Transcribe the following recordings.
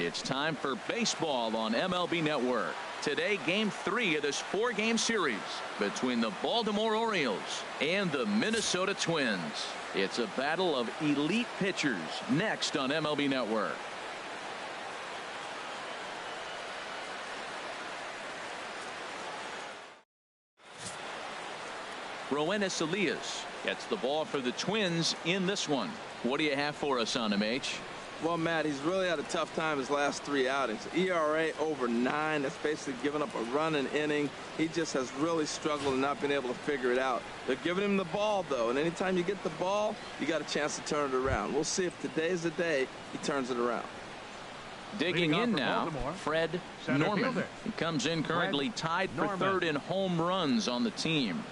It's time for baseball on MLB Network. Today, Game 3 of this 4-game series between the Baltimore Orioles and the Minnesota Twins. It's a battle of elite pitchers next on MLB Network. Roenis Elias gets the ball for the Twins in this one. What do you have for us on him, H? Well, Matt, he's really had a tough time his last 3 outings. ERA over 9. That's basically giving up a run an inning. He just has really struggled and not been able to figure it out. They're giving him the ball, though, and anytime you get the ball, you got a chance to turn it around. We'll see if today's the day he turns it around. Digging in now, Fred Norman. He comes in currently tied for 3rd in home runs on the team.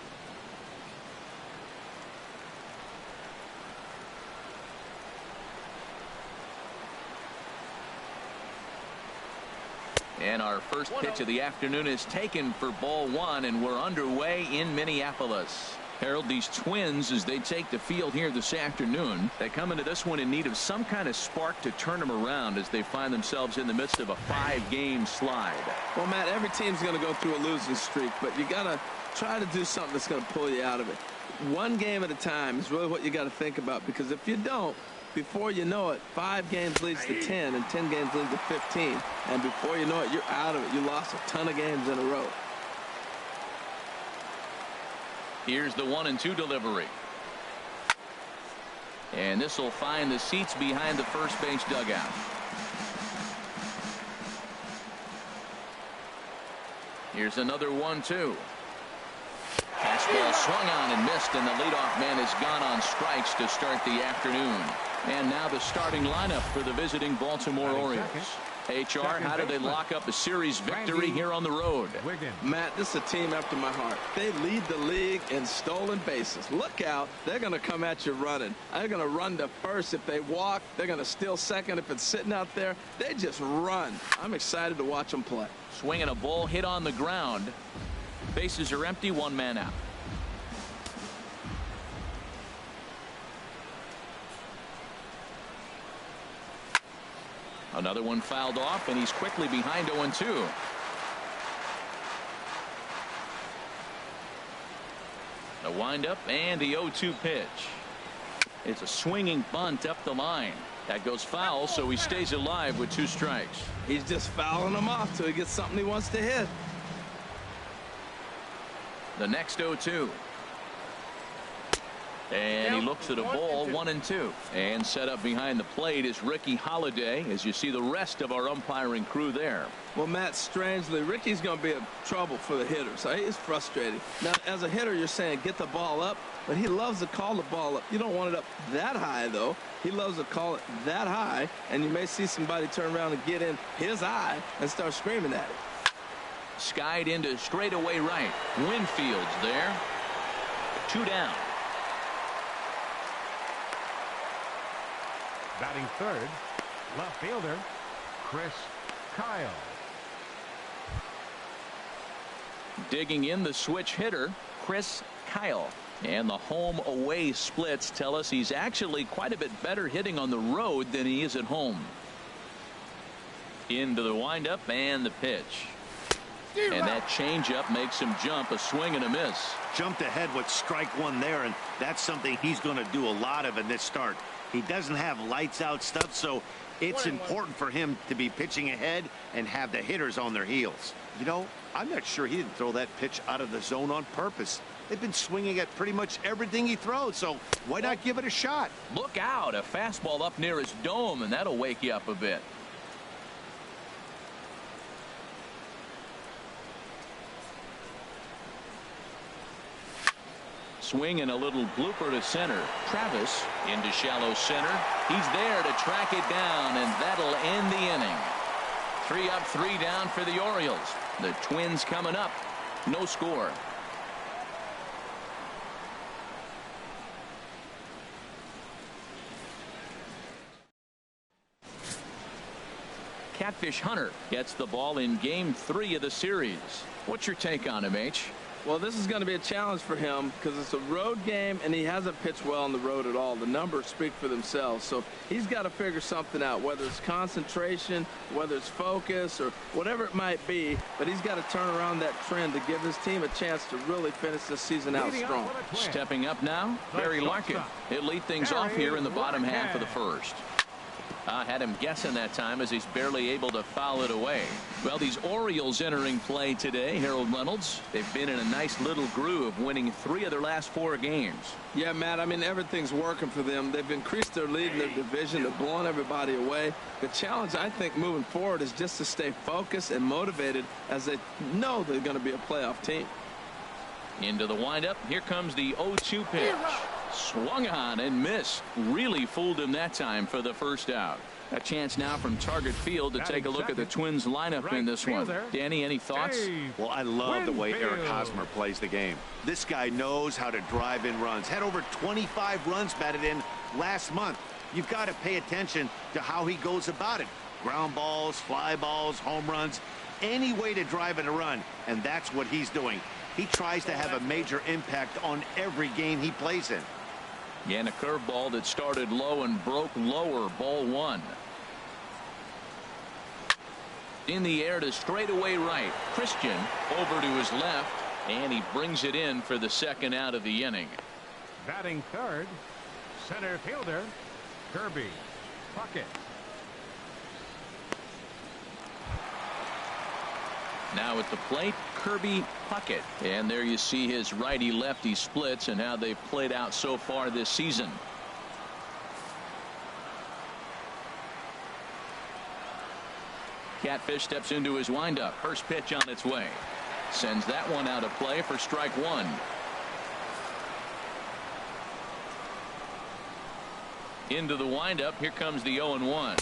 And our first pitch of the afternoon is taken for ball 1, and we're underway in Minneapolis. Harold, these Twins, as they take the field here this afternoon, they come into this one in need of some kind of spark to turn them around as they find themselves in the midst of a 5-game slide. Well, Matt, every team's going to go through a losing streak, but you got to try to do something that's going to pull you out of it. 1 game at a time is really what you got to think about, because if you don't, before you know it, 5 games leads to 10, and 10 games leads to 15. And before you know it, you're out of it. You lost a ton of games in a row. Here's the 1-2 delivery. And this will find the seats behind the first base dugout. Here's another 1-2. Fastball swung on and missed, and the leadoff man is gone on strikes to start the afternoon. And now the starting lineup for the visiting Baltimore Orioles. HR, how do they lock up a series victory here on the road? Matt, this is a team after my heart. They lead the league in stolen bases. Look out. They're going to come at you running. They're going to run to first if they walk. They're going to steal second if it's sitting out there. They just run. I'm excited to watch them play. Swinging a ball hit on the ground. Bases are empty, 1 man out. Another one fouled off, and he's quickly behind 0-2. The windup and the 0-2 pitch. It's a swinging bunt up the line. That goes foul, so he stays alive with 2 strikes. He's just fouling them off till he gets something he wants to hit. The next 0-2. And he looks at a ball, 1-2. And set up behind the plate is Ricky Holiday, as you see the rest of our umpiring crew there. Well, Matt, strangely, Ricky's going to be in trouble for the hitter, so he's frustrated. Now, as a hitter, you're saying get the ball up, but he loves to call the ball up. You don't want it up that high, though. He loves to call it that high, and you may see somebody turn around and get in his eye and start screaming at it. Skied into straightaway right. Winfield's there. 2 down. Batting 3rd, left fielder, Chris Kyle. Digging in the switch hitter, Chris Kyle. And the home-away splits tell us he's actually quite a bit better hitting on the road than he is at home. Into the windup and the pitch. And that changeup makes him jump, a swing and a miss. Jumped ahead with strike 1 there, and that's something he's going to do a lot of in this start. He doesn't have lights out stuff, so it's important for him to be pitching ahead and have the hitters on their heels. You know, I'm not sure he didn't throw that pitch out of the zone on purpose. They've been swinging at pretty much everything he throws, so why not give it a shot? Look out, a fastball up near his dome, and that'll wake you up a bit. Swing and a little blooper to center. Travis into shallow center. He's there to track it down, and that'll end the inning. 3 up, 3 down for the Orioles. The Twins coming up. No score. Catfish Hunter gets the ball in Game 3 of the series. What's your take on him, H? Well, this is going to be a challenge for him because it's a road game, and he hasn't pitched well on the road at all. The numbers speak for themselves. So he's got to figure something out, whether it's concentration, whether it's focus, or whatever it might be. But he's got to turn around that trend to give his team a chance to really finish this season out strong. Stepping up now, Barry Larkin. He'll lead things off here in the bottom half of the first. Had him guessing that time as he's barely able to foul it away. Well, these Orioles entering play today, Harold Reynolds, they've been in a nice little groove, winning 3 of their last 4 games. Yeah, Matt, I mean, everything's working for them. They've increased their lead in their division. They're blowing everybody away. The challenge, I think, moving forward is just to stay focused and motivated as they know they're going to be a playoff team. Into the windup. Here comes the 0-2 pitch. Swung on and missed. Really fooled him that time for the first out. A chance now from Target Field to take a look at the Twins lineup in this one. Danny, any thoughts? Well, I love the way Eric Hosmer plays the game. This guy knows how to drive in runs. Had over 25 runs batted in last month. You've got to pay attention to how he goes about it. Ground balls, fly balls, home runs, any way to drive in a run. And that's what he's doing. He tries to have a major impact on every game he plays in. And a curveball that started low and broke lower. Ball 1. In the air to straightaway right. Christian over to his left, and he brings it in for the second out of the inning. Batting third, center fielder Kirby Puckett. Now at the plate, Kirby Puckett. And there you see his righty-lefty splits and how they've played out so far this season. Catfish steps into his windup. First pitch on its way. Sends that one out of play for strike 1. Into the windup. Here comes the 0-1.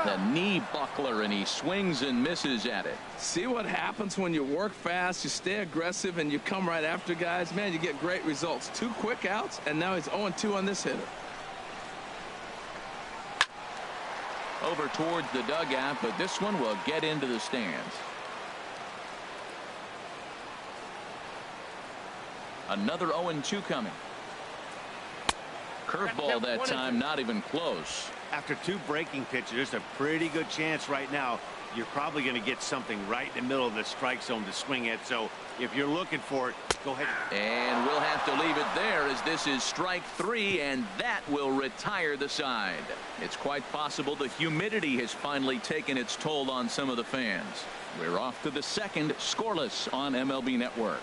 The knee buckler, and he swings and misses at it. See what happens when you work fast, you stay aggressive, and you come right after guys. Man, you get great results. 2 quick outs, and now he's 0-2 on this hitter. Over towards the dugout, but this one will get into the stands. Another 0-2 coming. Curveball that time, not even close. After 2 breaking pitches, there's a pretty good chance right now you're probably going to get something right in the middle of the strike zone to swing at. So if you're looking for it, go ahead. And we'll have to leave it there as this is strike 3, and that will retire the side. It's quite possible the humidity has finally taken its toll on some of the fans. We're off to the second, scoreless on MLB Network.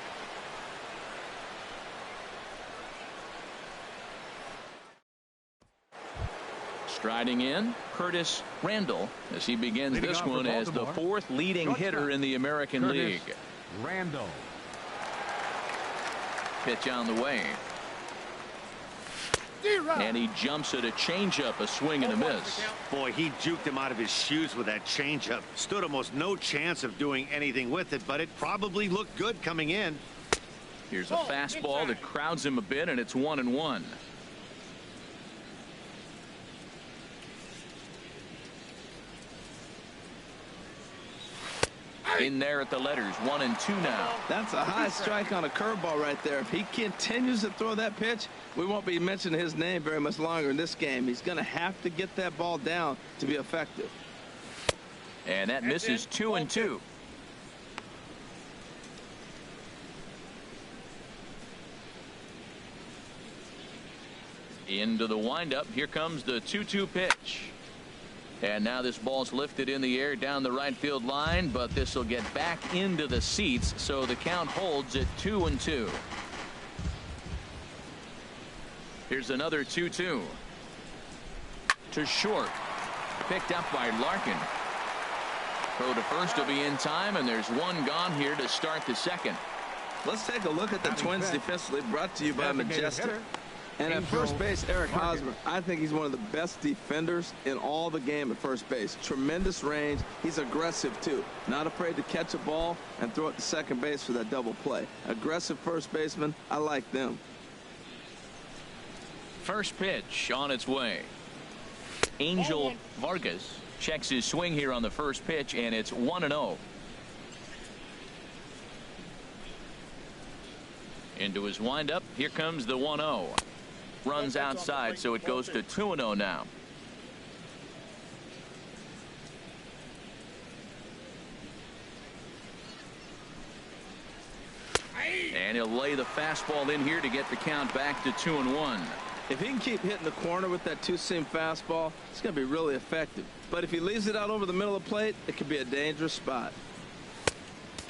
Striding in, Curtis Randall, as he begins this one as the 4th leading hitter in the American League. Randall. Pitch on the way. And he jumps at a changeup, a swing and a miss. Boy, he juked him out of his shoes with that changeup. Stood almost no chance of doing anything with it, but it probably looked good coming in. Here's a fastball that crowds him a bit, and it's 1-1. In there at the letters, 1-2 now. That's a high strike on a curveball right there. If he continues to throw that pitch, we won't be mentioning his name very much longer in this game. He's going to have to get that ball down to be effective. And that misses 2-2. Into the windup. Here comes the 2-2 pitch. And now this ball's lifted in the air down the right field line, but this will get back into the seats, so the count holds at 2-2. Here's another 2-2. To short. Picked up by Larkin. Throw to first will be in time, and there's one gone here to start the second. Let's take a look at the Twins defensively, brought to you by Majestic. And at first base, Eric Hosmer, I think he's one of the best defenders in all the game at first base. Tremendous range. He's aggressive, too. Not afraid to catch a ball and throw it to second base for that double play. Aggressive first baseman. I like them. First pitch on its way. Angel Vargas checks his swing here on the first pitch, and it's 1-0. Into his windup. Here comes the 1-0. Runs outside, so it goes to 2-0 now. And he'll lay the fastball in here to get the count back to 2-1. If he can keep hitting the corner with that two-seam fastball, it's going to be really effective. But if he leaves it out over the middle of the plate, it could be a dangerous spot.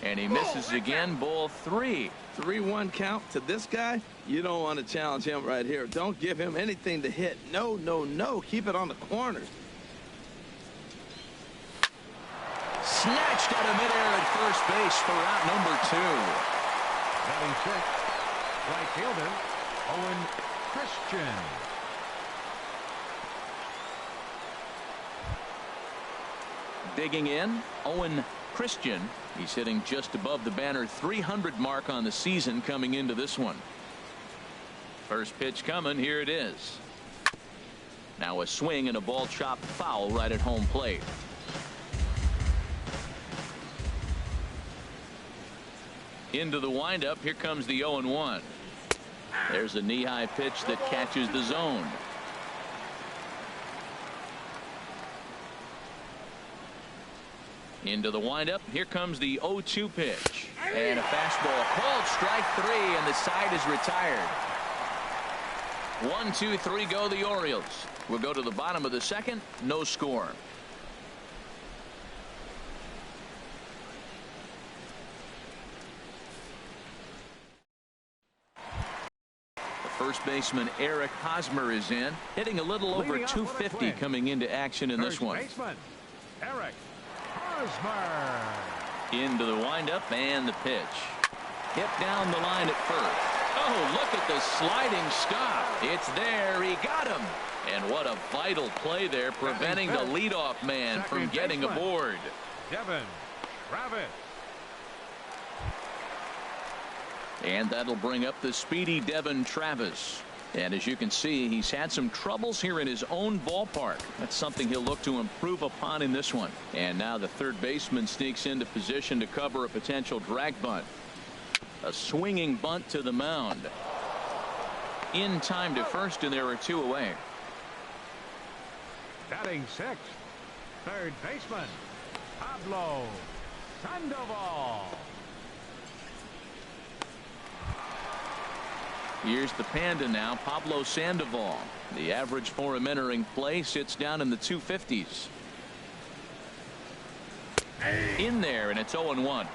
And he misses again. Ball 3. 3-1 count to this guy. You don't want to challenge him right here. Don't give him anything to hit. No, no, no. Keep it on the corners. Snatched out of midair at first base for out number 2. Batting sixth, right fielder, Owen Christian. Digging in, Owen Christian. He's hitting just above the banner 300 mark on the season coming into this one. First pitch coming. Here it is. Now a swing and a ball chopped foul right at home plate. Into the windup. Here comes the 0-1. There's a knee-high pitch that catches the zone. Into the windup. Here comes the 0-2 pitch. And a fastball called strike 3, and the side is retired. 1, 2, 3 go the Orioles. We'll go to the bottom of the second. No score. First baseman Eric Hosmer is in, hitting a little over 250 coming into action in this one. Baseman, Eric Hosmer. Into the windup and the pitch. Hit down the line at first. Oh, look at the sliding stop. It's there. He got him. And what a vital play there, preventing the leadoff man from getting aboard. Devin Travis. And that'll bring up the speedy Devin Travis. And as you can see, he's had some troubles here in his own ballpark. That's something he'll look to improve upon in this one. And now the third baseman sneaks into position to cover a potential drag bunt. A swinging bunt to the mound. In time to first, and there are 2 away. Batting sixth, third baseman Pablo Sandoval. Here's the Panda now, Pablo Sandoval. The average for him entering play sits down in the 250s. In there, and it's 0-1.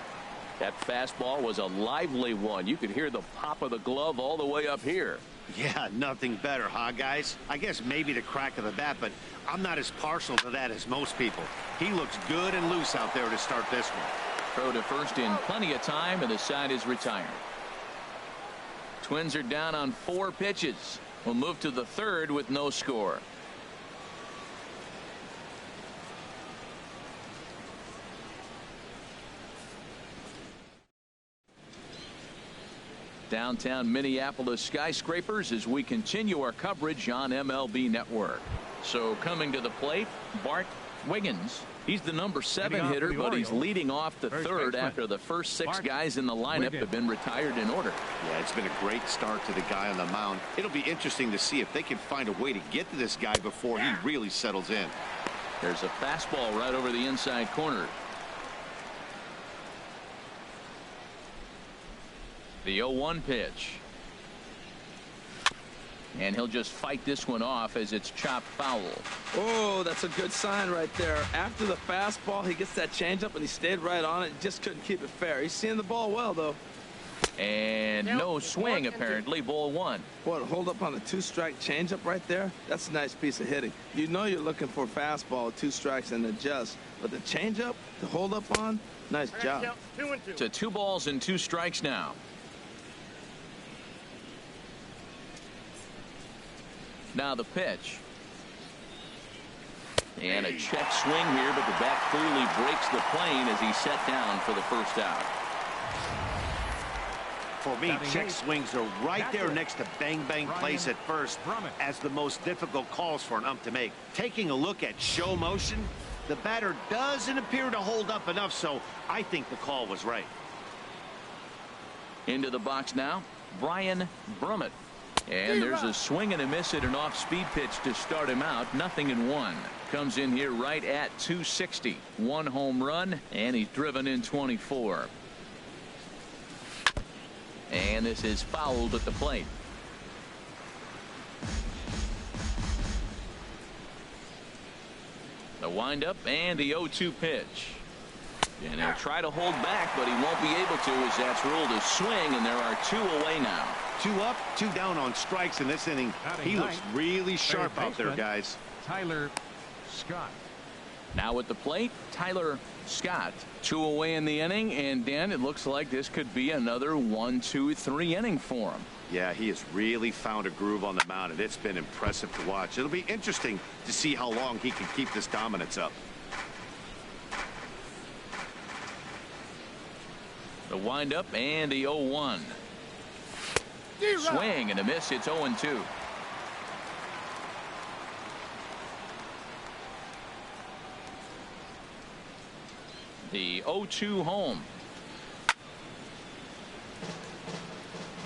That fastball was a lively one. You could hear the pop of the glove all the way up here. Yeah, nothing better, huh, guys? I guess maybe the crack of the bat, but I'm not as partial to that as most people. He looks good and loose out there to start this one. Throw to first in plenty of time, and the side is retired. Twins are down on 4 pitches. We'll move to the third with no score. Downtown Minneapolis skyscrapers as we continue our coverage on MLB Network. So coming to the plate, Bart Wiggins. He's the number 7 hitter, but he's leading off the third after the first 6 guys in the lineup have been retired in order. Yeah, it's been a great start to the guy on the mound. It'll be interesting to see if they can find a way to get to this guy before he really settles in. There's a fastball right over the inside corner. The 0-1 pitch. And he'll just fight this one off as it's chopped foul. Oh, that's a good sign right there. After the fastball, he gets that changeup, and he stayed right on it. Just couldn't keep it fair. He's seeing the ball well, though. And no swing, apparently. Ball 1. What, hold up on the 2-strike changeup right there? That's a nice piece of hitting. You know you're looking for a fastball, 2 strikes, and adjust. But the changeup to hold up on, nice job. To 2 balls and 2 strikes now. Now the pitch. And a check swing here, but the bat clearly breaks the plane as he's set down for the first out. For me, check swings are right there next to bang-bang plays at first as the most difficult calls for an ump to make. Taking a look at show motion, the batter doesn't appear to hold up enough, so I think the call was right. Into the box now, Brian Brummett. And there's a swing and a miss at an off-speed pitch to start him out. 0-1. Comes in here right at 260. 1 home run, and he's driven in 24. And this is fouled at the plate. The windup and the 0-2 pitch. And he'll try to hold back, but he won't be able to, as that's ruled a swing, and there are 2 away now. 2 up, 2 down on strikes in this inning. He looks really sharp out there, guys. Tyler Scott. Now at the plate, Tyler Scott. 2 away in the inning, and Dan, it looks like this could be another 1, 2, 3 inning for him. Yeah, he has really found a groove on the mound, and it's been impressive to watch. It'll be interesting to see how long he can keep this dominance up. The windup and the 0-1. Swing and a miss. It's 0-2. The 0-2 home.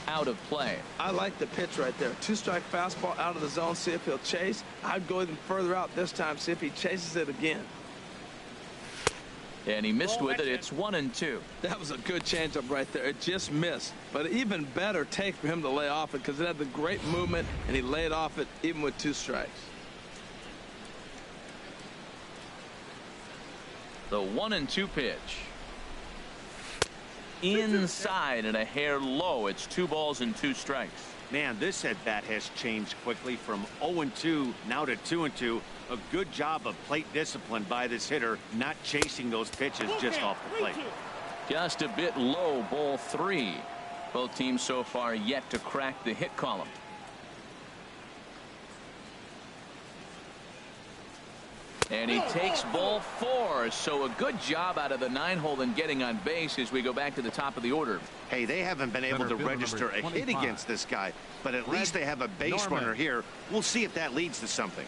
Out of play. I like the pitch right there. 2-strike fastball out of the zone. See if he'll chase. I'd go even further out this time. See if he chases it again. And he missed with it. It's 1-2. That was a good changeup right there. It just missed. But an even better take for him to lay off it, because it had the great movement, and he laid off it even with 2 strikes. The 1-2 pitch. Inside and a hair low. It's 2 balls and 2 strikes. Man, this at bat has changed quickly from 0-2 now to 2-2. A good job of plate discipline by this hitter, not chasing those pitches just off the plate. Just a bit low, ball 3. Both teams so far yet to crack the hit column. And he takes ball 4. So a good job out of the 9-hole in getting on base as we go back to the top of the order. Hey, they haven't been able to register a hit against this guy, but at least they have a base runner here. We'll see if that leads to something.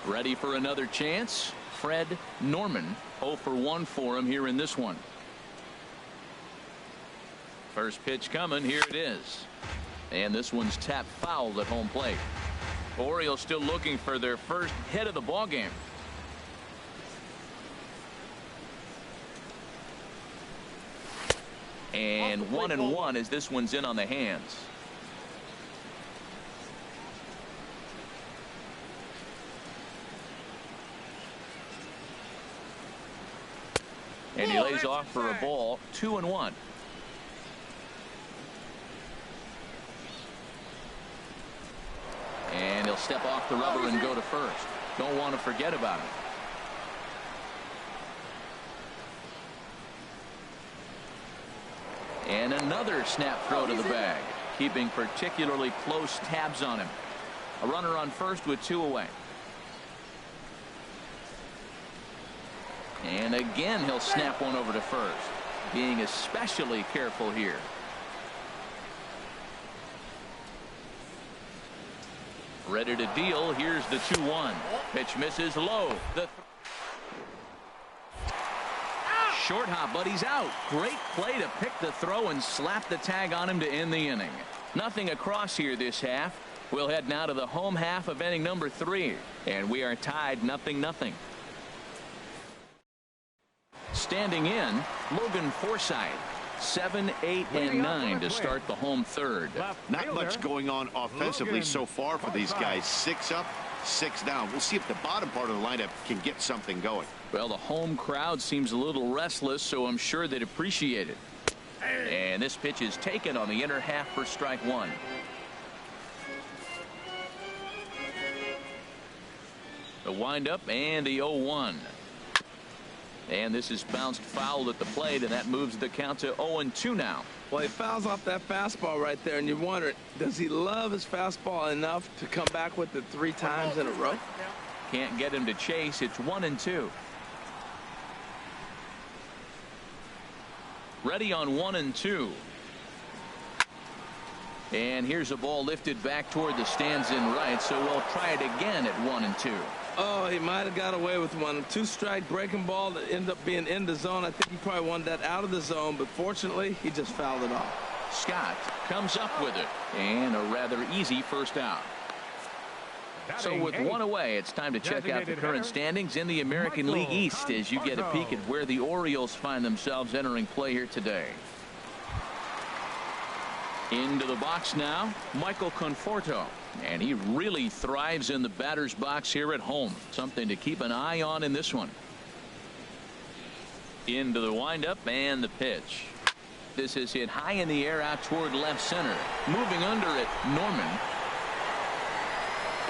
Ready for another chance? Fred Norman. 0 for 1 for him here in this one. First pitch coming. Here it is. And this one's tapped foul at home plate. Orioles still looking for their first hit of the ball game. And 1-1 as this one's in on the hands. And he lays off for a ball. 2-1. And he'll step off the rubber and go to first. Don't want to forget about it. And another snap throw to the bag, keeping particularly close tabs on him. A runner on first with 2 away. And again, he'll snap one over to first, being especially careful here. Ready to deal. Here's the 2-1. Pitch misses low. The short hop, but he's out. Great play to pick the throw and slap the tag on him to end the inning. Nothing across here this half. We'll head now to the home half of inning number 3, and we are tied 0-0. Standing in, Logan Forsythe. 7, 8, and 9 to start the home third. Not much going on offensively so far for these guys. 6 up, 6 down. We'll see if the bottom part of the lineup can get something going. Well, the home crowd seems a little restless, so I'm sure they'd appreciate it. And this pitch is taken on the inner half for strike 1. The windup and the 0-1. And this is bounced foul at the plate, and that moves the count to 0-2 now. Well, he fouls off that fastball right there, and you wonder, does he love his fastball enough to come back with it 3 times in a row? Can't get him to chase. It's 1-2. Ready on 1-2. And here's a ball lifted back toward the stands in right, so we'll try it again at 1-2. Oh, he might have got away with one. 2-strike breaking ball that ended up being in the zone. I think he probably wanted that out of the zone, but fortunately, he just fouled it off. Scott comes up with it, and a rather easy first out. So with one away, it's time to check out the current standings in the American League East as you get a peek at where the Orioles find themselves entering play here today. Into the box now, Michael Conforto. And he really thrives in the batter's box here at home. Something to keep an eye on in this one. Into the windup and the pitch. This is hit high in the air out toward left center. Moving under it, Norman.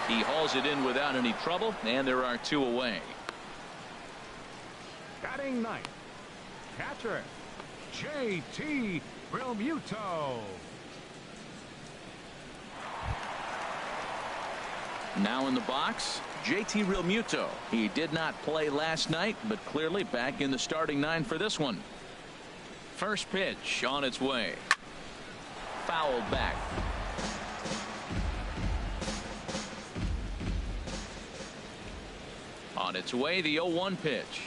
He hauls it in without any trouble, and there are 2 away. Batting ninth, catcher J.T. Realmuto. Now in the box, J.T. Realmuto. He did not play last night, but clearly back in the starting 9 for this one. First pitch on its way. Fouled back. On its way, the 0-1 pitch.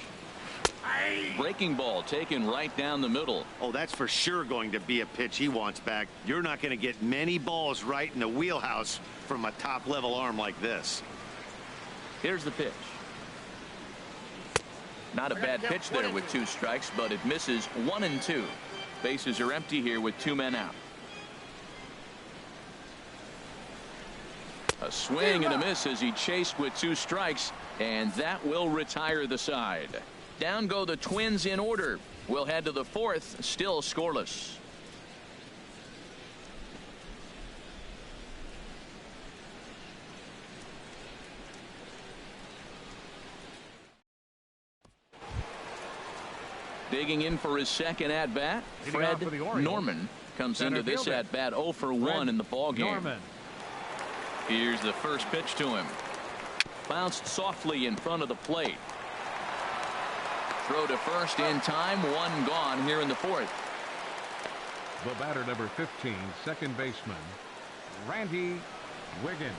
Breaking ball taken right down the middle. Oh, that's for sure going to be a pitch he wants back. You're not going to get many balls right in the wheelhouse from a top-level arm like this. Here's the pitch. Not a bad pitch there with 2 strikes, but it misses 1-2. Bases are empty here with 2 men out. A swing and a miss as he chased with 2 strikes, and that will retire the side. Down go the Twins in order. We'll head to the 4th, still scoreless. Digging in for his second at-bat, Fred Norman comes into this at-bat 0 for 1 in the ballgame. Here's the first pitch to him. Bounced softly in front of the plate. Throw to first in time. 1 gone here in the 4th. The batter, number 15, second baseman Randy Wiggins.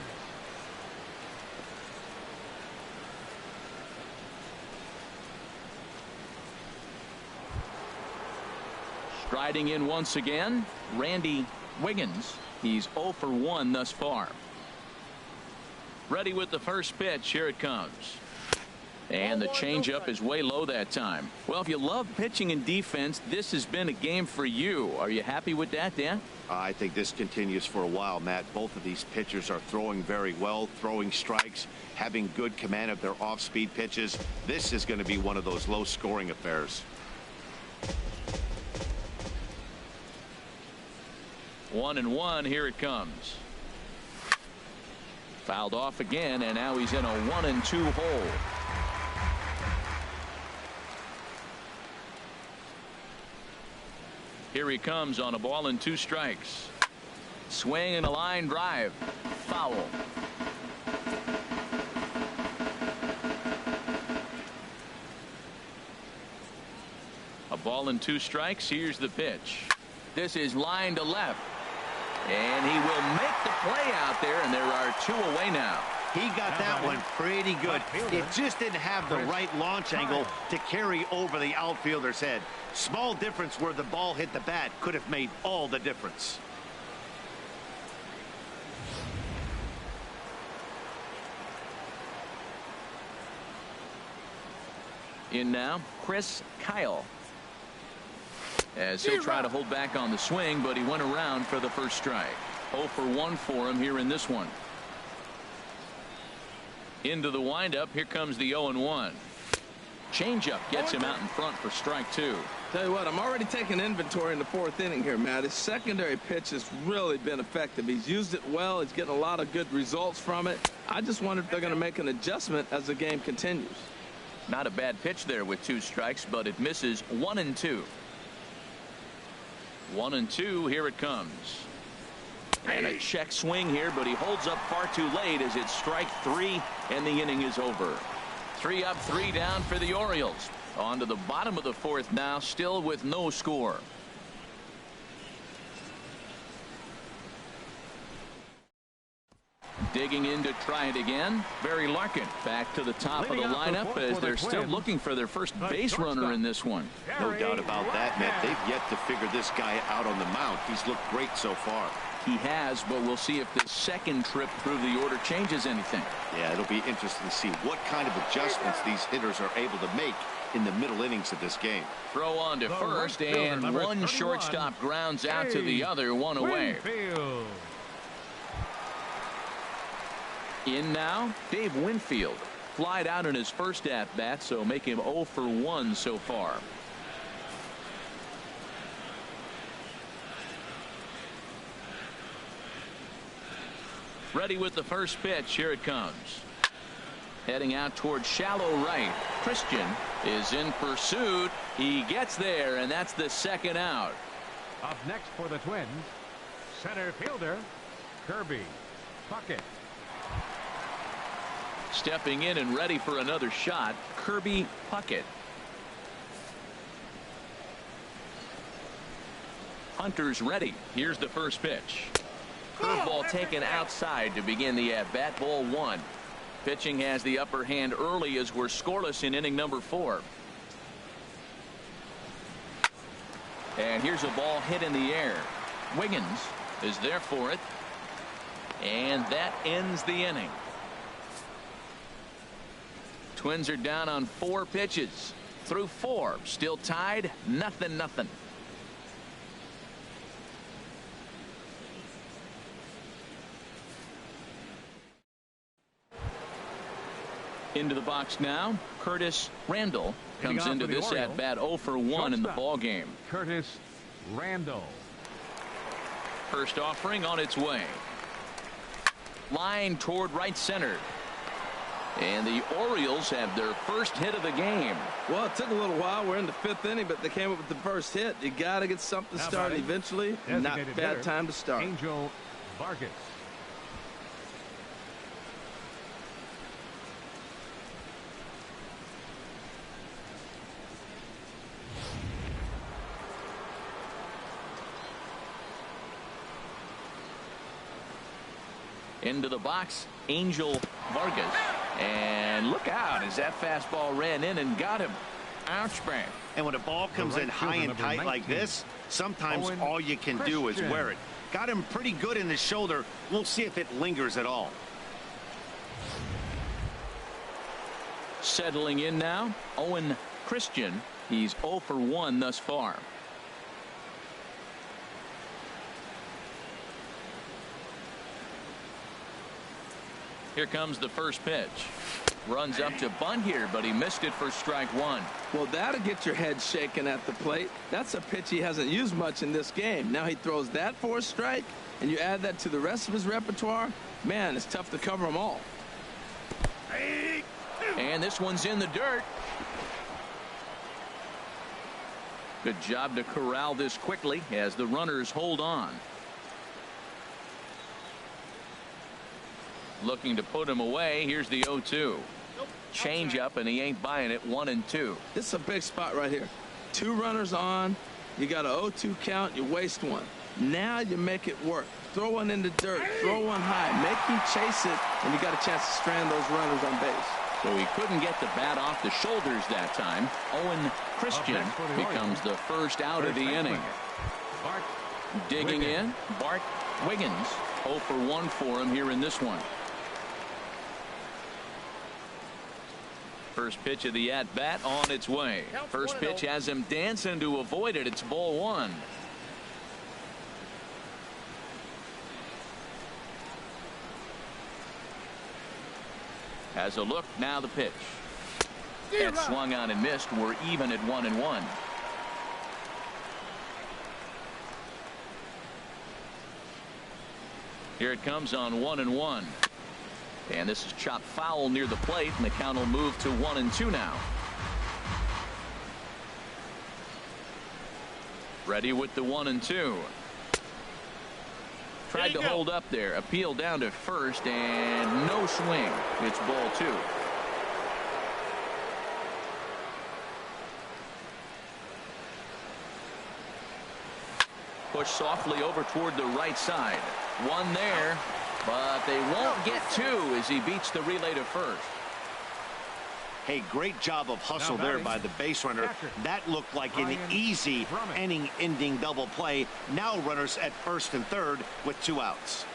Striding in once again, Randy Wiggins. He's 0 for 1 thus far. Ready with the first pitch. Here it comes. And the changeup is way low that time. Well, if you love pitching and defense, this has been a game for you. Are you happy with that, Dan? I think this continues for a while, Matt. Both of these pitchers are throwing very well, throwing strikes, having good command of their off-speed pitches. This is going to be one of those low-scoring affairs. 1-1. Here it comes. Fouled off again, and now he's in a 1-2 hole. Here he comes on a ball and 2 strikes. Swing and a line drive. Foul. A ball and 2 strikes. Here's the pitch. This is line to left. And he will make the play out there, and there are 2 away now. He got that one pretty good. It just didn't have the right launch angle to carry over the outfielder's head. Small difference where the ball hit the bat could have made all the difference. In now, Chris Kyle. As he'll try to hold back on the swing, but he went around for the first strike. 0 for 1 for him here in this one. Into the windup. Here comes the 0-1. Changeup gets him out in front for strike 2. Tell you what, I'm already taking inventory in the 4th inning here, Matt. His secondary pitch has really been effective. He's used it well. He's getting a lot of good results from it. I just wonder if they're going to make an adjustment as the game continues. Not a bad pitch there with 2 strikes, but it misses 1-2. 1-2. Here it comes. And a check swing here, but he holds up far too late as it's strike 3, and the inning is over. 3 up, 3 down for the Orioles. On to the bottom of the 4th now, still with no score. Digging in to try it again, Barry Larkin back to the top of the lineup as they're still looking for their first base runner in this one. No doubt about that, Matt. They've yet to figure this guy out on the mound. He's looked great so far. He has, but we'll see if the second trip through the order changes anything. Yeah, it'll be interesting to see what kind of adjustments these hitters are able to make in the middle innings of this game. Throw on to first, and one shortstop grounds out to the other, one away. In now, Dave Winfield. Flied out in his first at-bat, so make him 0 for 1 so far. Ready with the first pitch. Here it comes. Heading out towards shallow right. Christian is in pursuit. He gets there, and that's the second out. Up next for the Twins, center fielder Kirby Puckett. Stepping in and ready for another shot, Kirby Puckett. Hunter's ready. Here's the first pitch. Curveball taken outside to begin the at-bat. Ball 1. Pitching has the upper hand early as we're scoreless in inning number 4. And here's a ball hit in the air. Wiggins is there for it. And that ends the inning. Twins are down on 4 pitches. Through 4. Still tied. 0-0. Into the box now. Curtis Randall comes into this at bat 0 for 1 in the ball game. Curtis Randall. First offering on its way. Line toward right center. And the Orioles have their first hit of the game. Well, it took a little while. We're in the 5th inning, but they came up with the first hit. You got to get something started eventually. Not bad time to start. Angel Vargas. Into the box, Angel Vargas. And look out as that fastball ran in and got him. Ouch, bang. And when a ball comes in high and tight like this, sometimes all you can do is wear it. Got him pretty good in the shoulder. We'll see if it lingers at all. Settling in now, Owen Christian. He's 0 for 1 thus far. Here comes the first pitch. Runs up to bunt here, but he missed it for strike 1. Well, that'll get your head shaken at the plate. That's a pitch he hasn't used much in this game. Now he throws that for a strike, and you add that to the rest of his repertoire. Man, it's tough to cover them all. And this one's in the dirt. Good job to corral this quickly as the runners hold on. Looking to put him away. Here's the 0-2. Change up, and he ain't buying it. 1-2. This is a big spot right here. 2 runners on. You got an 0-2 count. You waste one. Now you make it work. Throw one in the dirt. Throw one high. Make him chase it, and you got a chance to strand those runners on base. So he couldn't get the bat off the shoulders that time. Owen Christian becomes the first out of the inning. Digging in, Bart Wiggins. 0 for 1 for him here in this one. First pitch of the at-bat on its way. First pitch has him dancing to avoid it. It's ball 1. Has a look, now the pitch. That swung on and missed. We're even at 1-1. Here it comes on 1-1. And this is chopped foul near the plate, and the count will move to 1-2 now. Ready with the 1-2. Tried to hold up there. Appeal down to first, and no swing. It's ball 2. Push softly over toward the right side. One there. But they won't get two as he beats the relay to first. Hey, great job of hustle there by the base runner. That looked like an easy inning-ending double play. Now runners at first and third with 2 outs.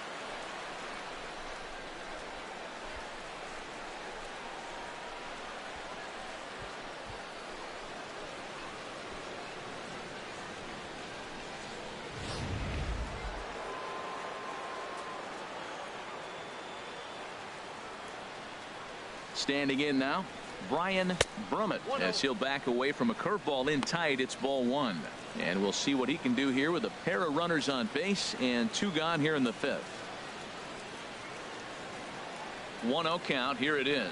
Standing in now, Brian Brummett, as he'll back away from a curveball in tight. It's ball 1. And we'll see what he can do here with a pair of runners on base and 2 gone here in the 5th. 1-0 count. Here it is.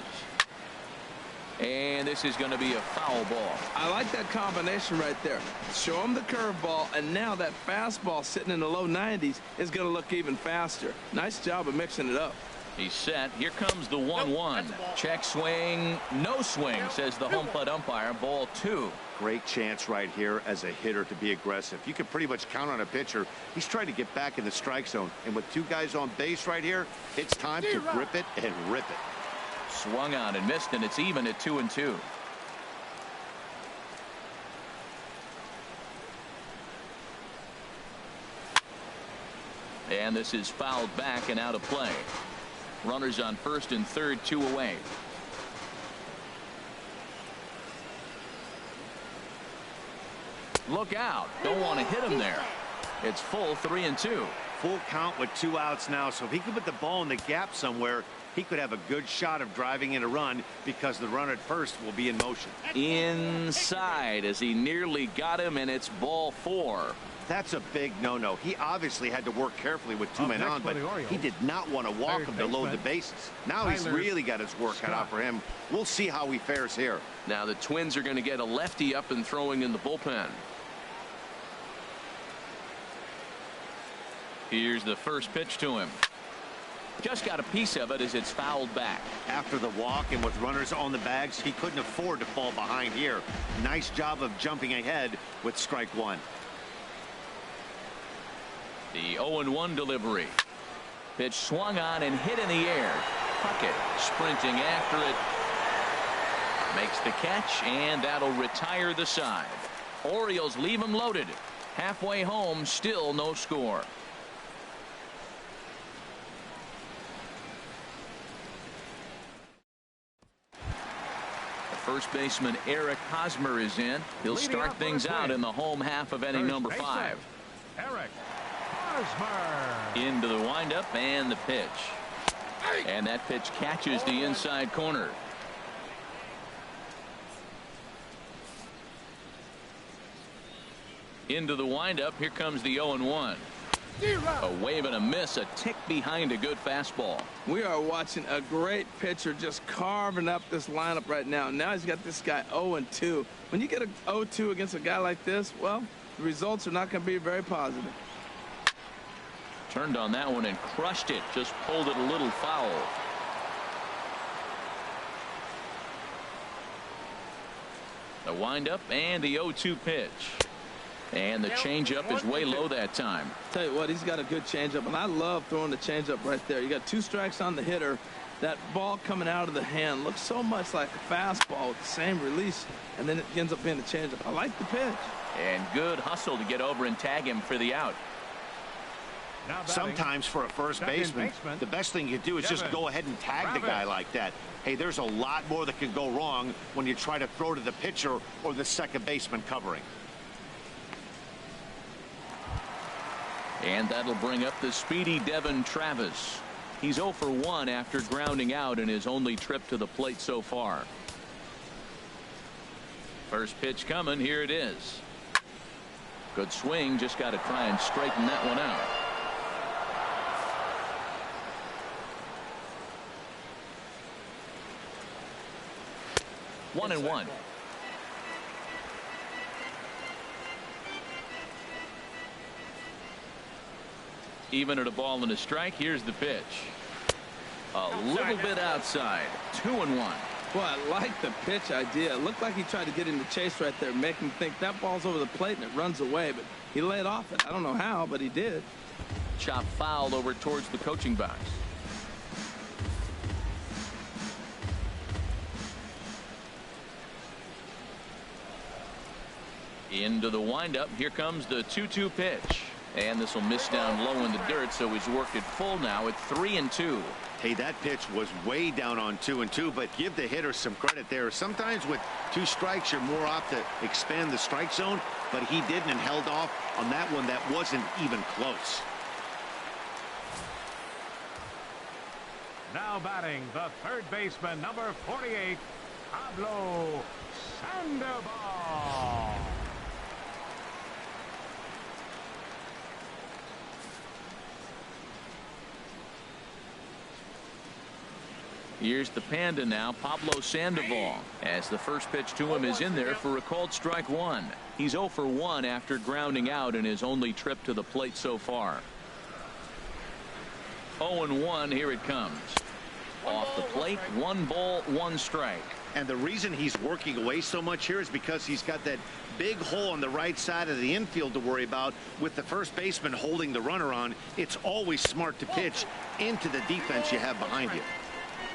And this is going to be a foul ball. I like that combination right there. Show him the curveball, and now that fastball sitting in the low 90s is going to look even faster. Nice job of mixing it up. He's set. Here comes the 1-1. Check swing. No swing, says the home plate umpire. Ball 2. Great chance right here as a hitter to be aggressive. You can pretty much count on a pitcher. He's trying to get back in the strike zone. And with 2 guys on base right here, it's time to grip it and rip it. Swung on and missed, and it's even at 2-2. And this is fouled back and out of play. Runners on first and third, 2 away. Look out. Don't want to hit him there. It's full 3-2. Full count with 2 outs now. So if he can put the ball in the gap somewhere, he could have a good shot of driving in a run because the runner at first will be in motion. Inside as he nearly got him, and it's ball 4. That's a big no-no. He obviously had to work carefully with 2 men on, but he did not want to walk him to load the bases. Now he's really got his work cut out for him. We'll see how he fares here. Now the Twins are going to get a lefty up and throwing in the bullpen. Here's the first pitch to him. Just got a piece of it as it's fouled back. After the walk and with runners on the bags, he couldn't afford to fall behind here. Nice job of jumping ahead with strike 1. The 0-1 delivery. Pitch swung on and hit in the air. Puckett sprinting after it. Makes the catch, and that'll retire the side. Orioles leave him loaded. Halfway home, still no score. First baseman Eric Hosmer is in. He'll start things out in the home half of inning number 5. Eric Hosmer. Into the windup and the pitch. And that pitch catches the inside corner. Into the windup. Here comes the 0-1. A wave and a miss, a tick behind a good fastball. We are watching a great pitcher just carving up this lineup right now. Now he's got this guy 0-2. When you get a 0-2 against a guy like this, well, the results are not going to be very positive. Turned on that one and crushed it. Just pulled it a little foul. The windup and the 0-2 pitch. And the changeup is way low that time. Tell you what, he's got a good changeup, and I love throwing the changeup right there. You got 2 strikes on the hitter. That ball coming out of the hand looks so much like a fastball with the same release, and then it ends up being a changeup. I like the pitch. And good hustle to get over and tag him for the out. Sometimes for a first baseman, the best thing you do is just go ahead and tag the guy like that. Hey, there's a lot more that can go wrong when you try to throw to the pitcher or the second baseman covering. And that'll bring up the speedy Devin Travis. He's 0 for 1 after grounding out in his only trip to the plate so far. First pitch coming. Here it is. Good swing. Just got to try and straighten that one out. One and one. Even at a ball and a strike. Here's the pitch. A little bit outside. 2-1. Well, I like the pitch idea. It looked like he tried to get into chase right there, make him think that ball's over the plate and it runs away, but he laid off it. I don't know how, but he did. Chop foul over towards the coaching box. Into the windup. Here comes the 2-2 pitch. And this will miss down low in the dirt, so he's worked it full now at 3-2. Hey, that pitch was way down on 2-2, but give the hitter some credit there. Sometimes with 2 strikes, you're more apt to expand the strike zone, but he didn't and held off on that one that wasn't even close. Now batting, the third baseman, number 48, Pablo Sandoval. Here's the Panda now, Pablo Sandoval, as the first pitch to him is in there for a called strike 1. He's 0 for 1 after grounding out in his only trip to the plate so far. 0-1, here it comes. Off the plate, 1 ball, 1 strike. And the reason he's working away so much here is because he's got that big hole on the right side of the infield to worry about. With the first baseman holding the runner on, it's always smart to pitch into the defense you have behind you.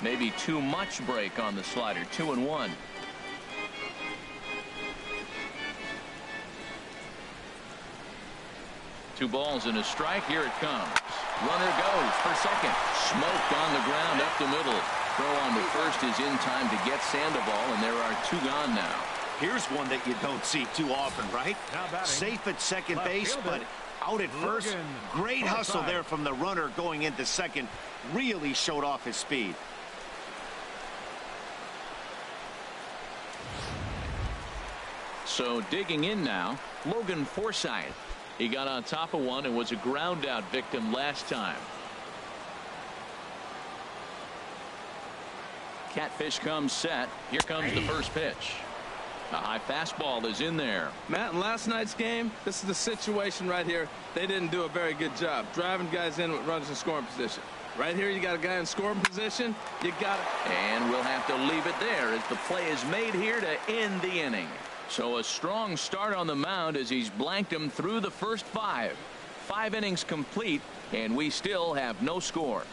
Maybe too much break on the slider. 2-1. Two balls and a strike. Here it comes. Runner goes for second. Smoked on the ground up the middle. Throw on to first is in time to get Sandoval, and there are 2 gone now. Here's one that you don't see too often, right? Safe at second base, but out at first. Great hustle there from the runner going into second. Really showed off his speed. So digging in now, Logan Forsythe. He got on top of one and was a ground out victim last time. Catfish comes set. Here comes the first pitch. A high fastball is in there. Matt, in last night's game, this is the situation right here. They didn't do a very good job driving guys in with runners in scoring position. Right here, you got a guy in scoring position. You got it. And we'll have to leave it there as the play is made here to end the inning. So a strong start on the mound as he's blanked him through the first 5. 5 innings complete, and we still have no score.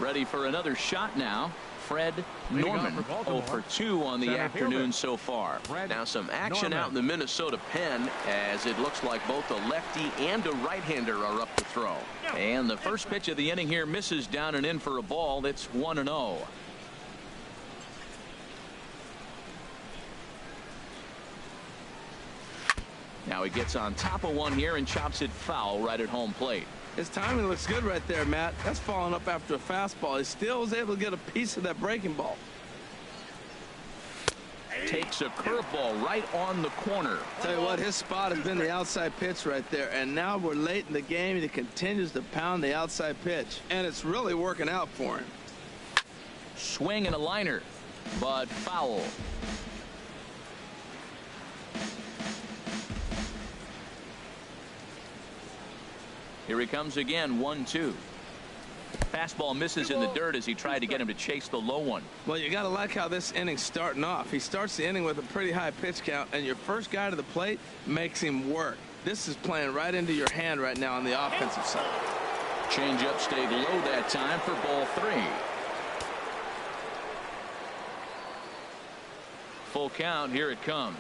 Ready for another shot now. Fred Norman, 0 for 2 on the afternoon so far. Now some action out in the Minnesota pen as it looks like both a lefty and a right-hander are up to throw. And the first pitch of the inning here misses down and in for a ball. It's 1-0. Now he gets on top of one here and chops it foul right at home plate. His timing looks good right there, Matt. That's following up after a fastball. He still was able to get a piece of that breaking ball. Takes a curveball right on the corner. Tell you what, his spot has been the outside pitch right there. And now we're late in the game, and he continues to pound the outside pitch. And it's really working out for him. Swing and a liner, but foul. Here he comes again, 1-2. Fastball misses in the dirt as he tried to get him to chase the low one. Well, you got to like how this inning's starting off. He starts the inning with a pretty high pitch count, and your first guy to the plate makes him work. This is playing right into your hand right now on the offensive side. Changeup stayed low that time for ball 3. Full count, here it comes.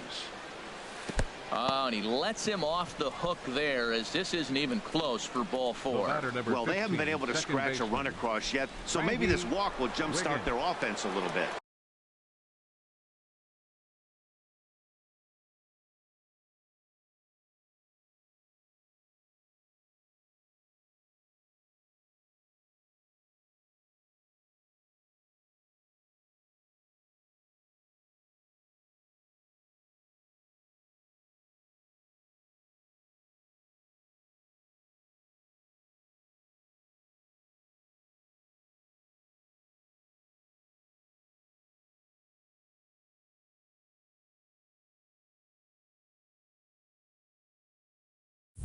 Oh, and he lets him off the hook there as this isn't even close for ball 4. Well, they haven't been able to scratch a run across yet, so maybe this walk will jumpstart their offense a little bit.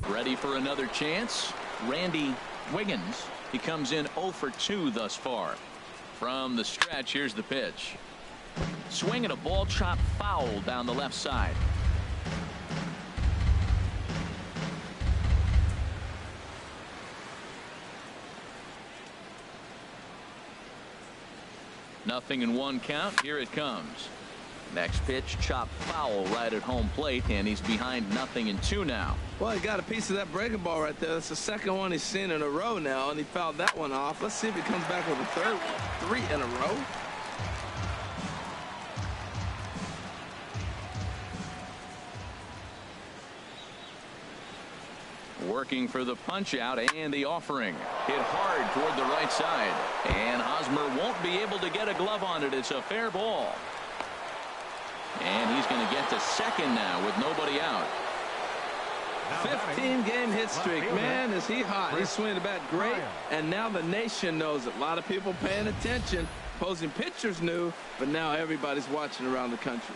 Ready for another chance. Randy Wiggins. He comes in 0 for 2 thus far. From the stretch, here's the pitch. Swing and a ball chopped foul down the left side. 0-1 count. Here it comes. Next pitch, chopped foul right at home plate, and he's behind 0-2 now. Well, he got a piece of that breaking ball right there. That's the second one he's seen in a row now, and he fouled that one off. Let's see if he comes back with a third one. 3 in a row. Working for the punch out and the offering. Hit hard toward the right side. And Hosmer won't be able to get a glove on it. It's a fair ball. And he's going to get to second now with nobody out. 15-game hit streak. Man, is he hot. He's swinging the bat great. And now the nation knows it. A lot of people paying attention. Opposing pitchers knew, but now everybody's watching around the country.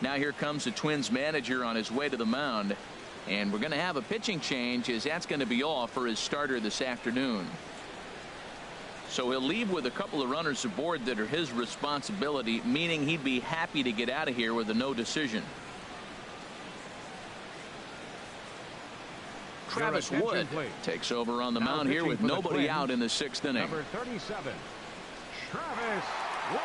Now here comes the Twins manager on his way to the mound. And we're going to have a pitching change, as that's going to be all for his starter this afternoon. So he'll leave with a couple of runners aboard that are his responsibility, meaning he'd be happy to get out of here with a no decision. Travis Wood takes over on the mound here with nobody out in the 6th inning. Number 37, Travis Wood.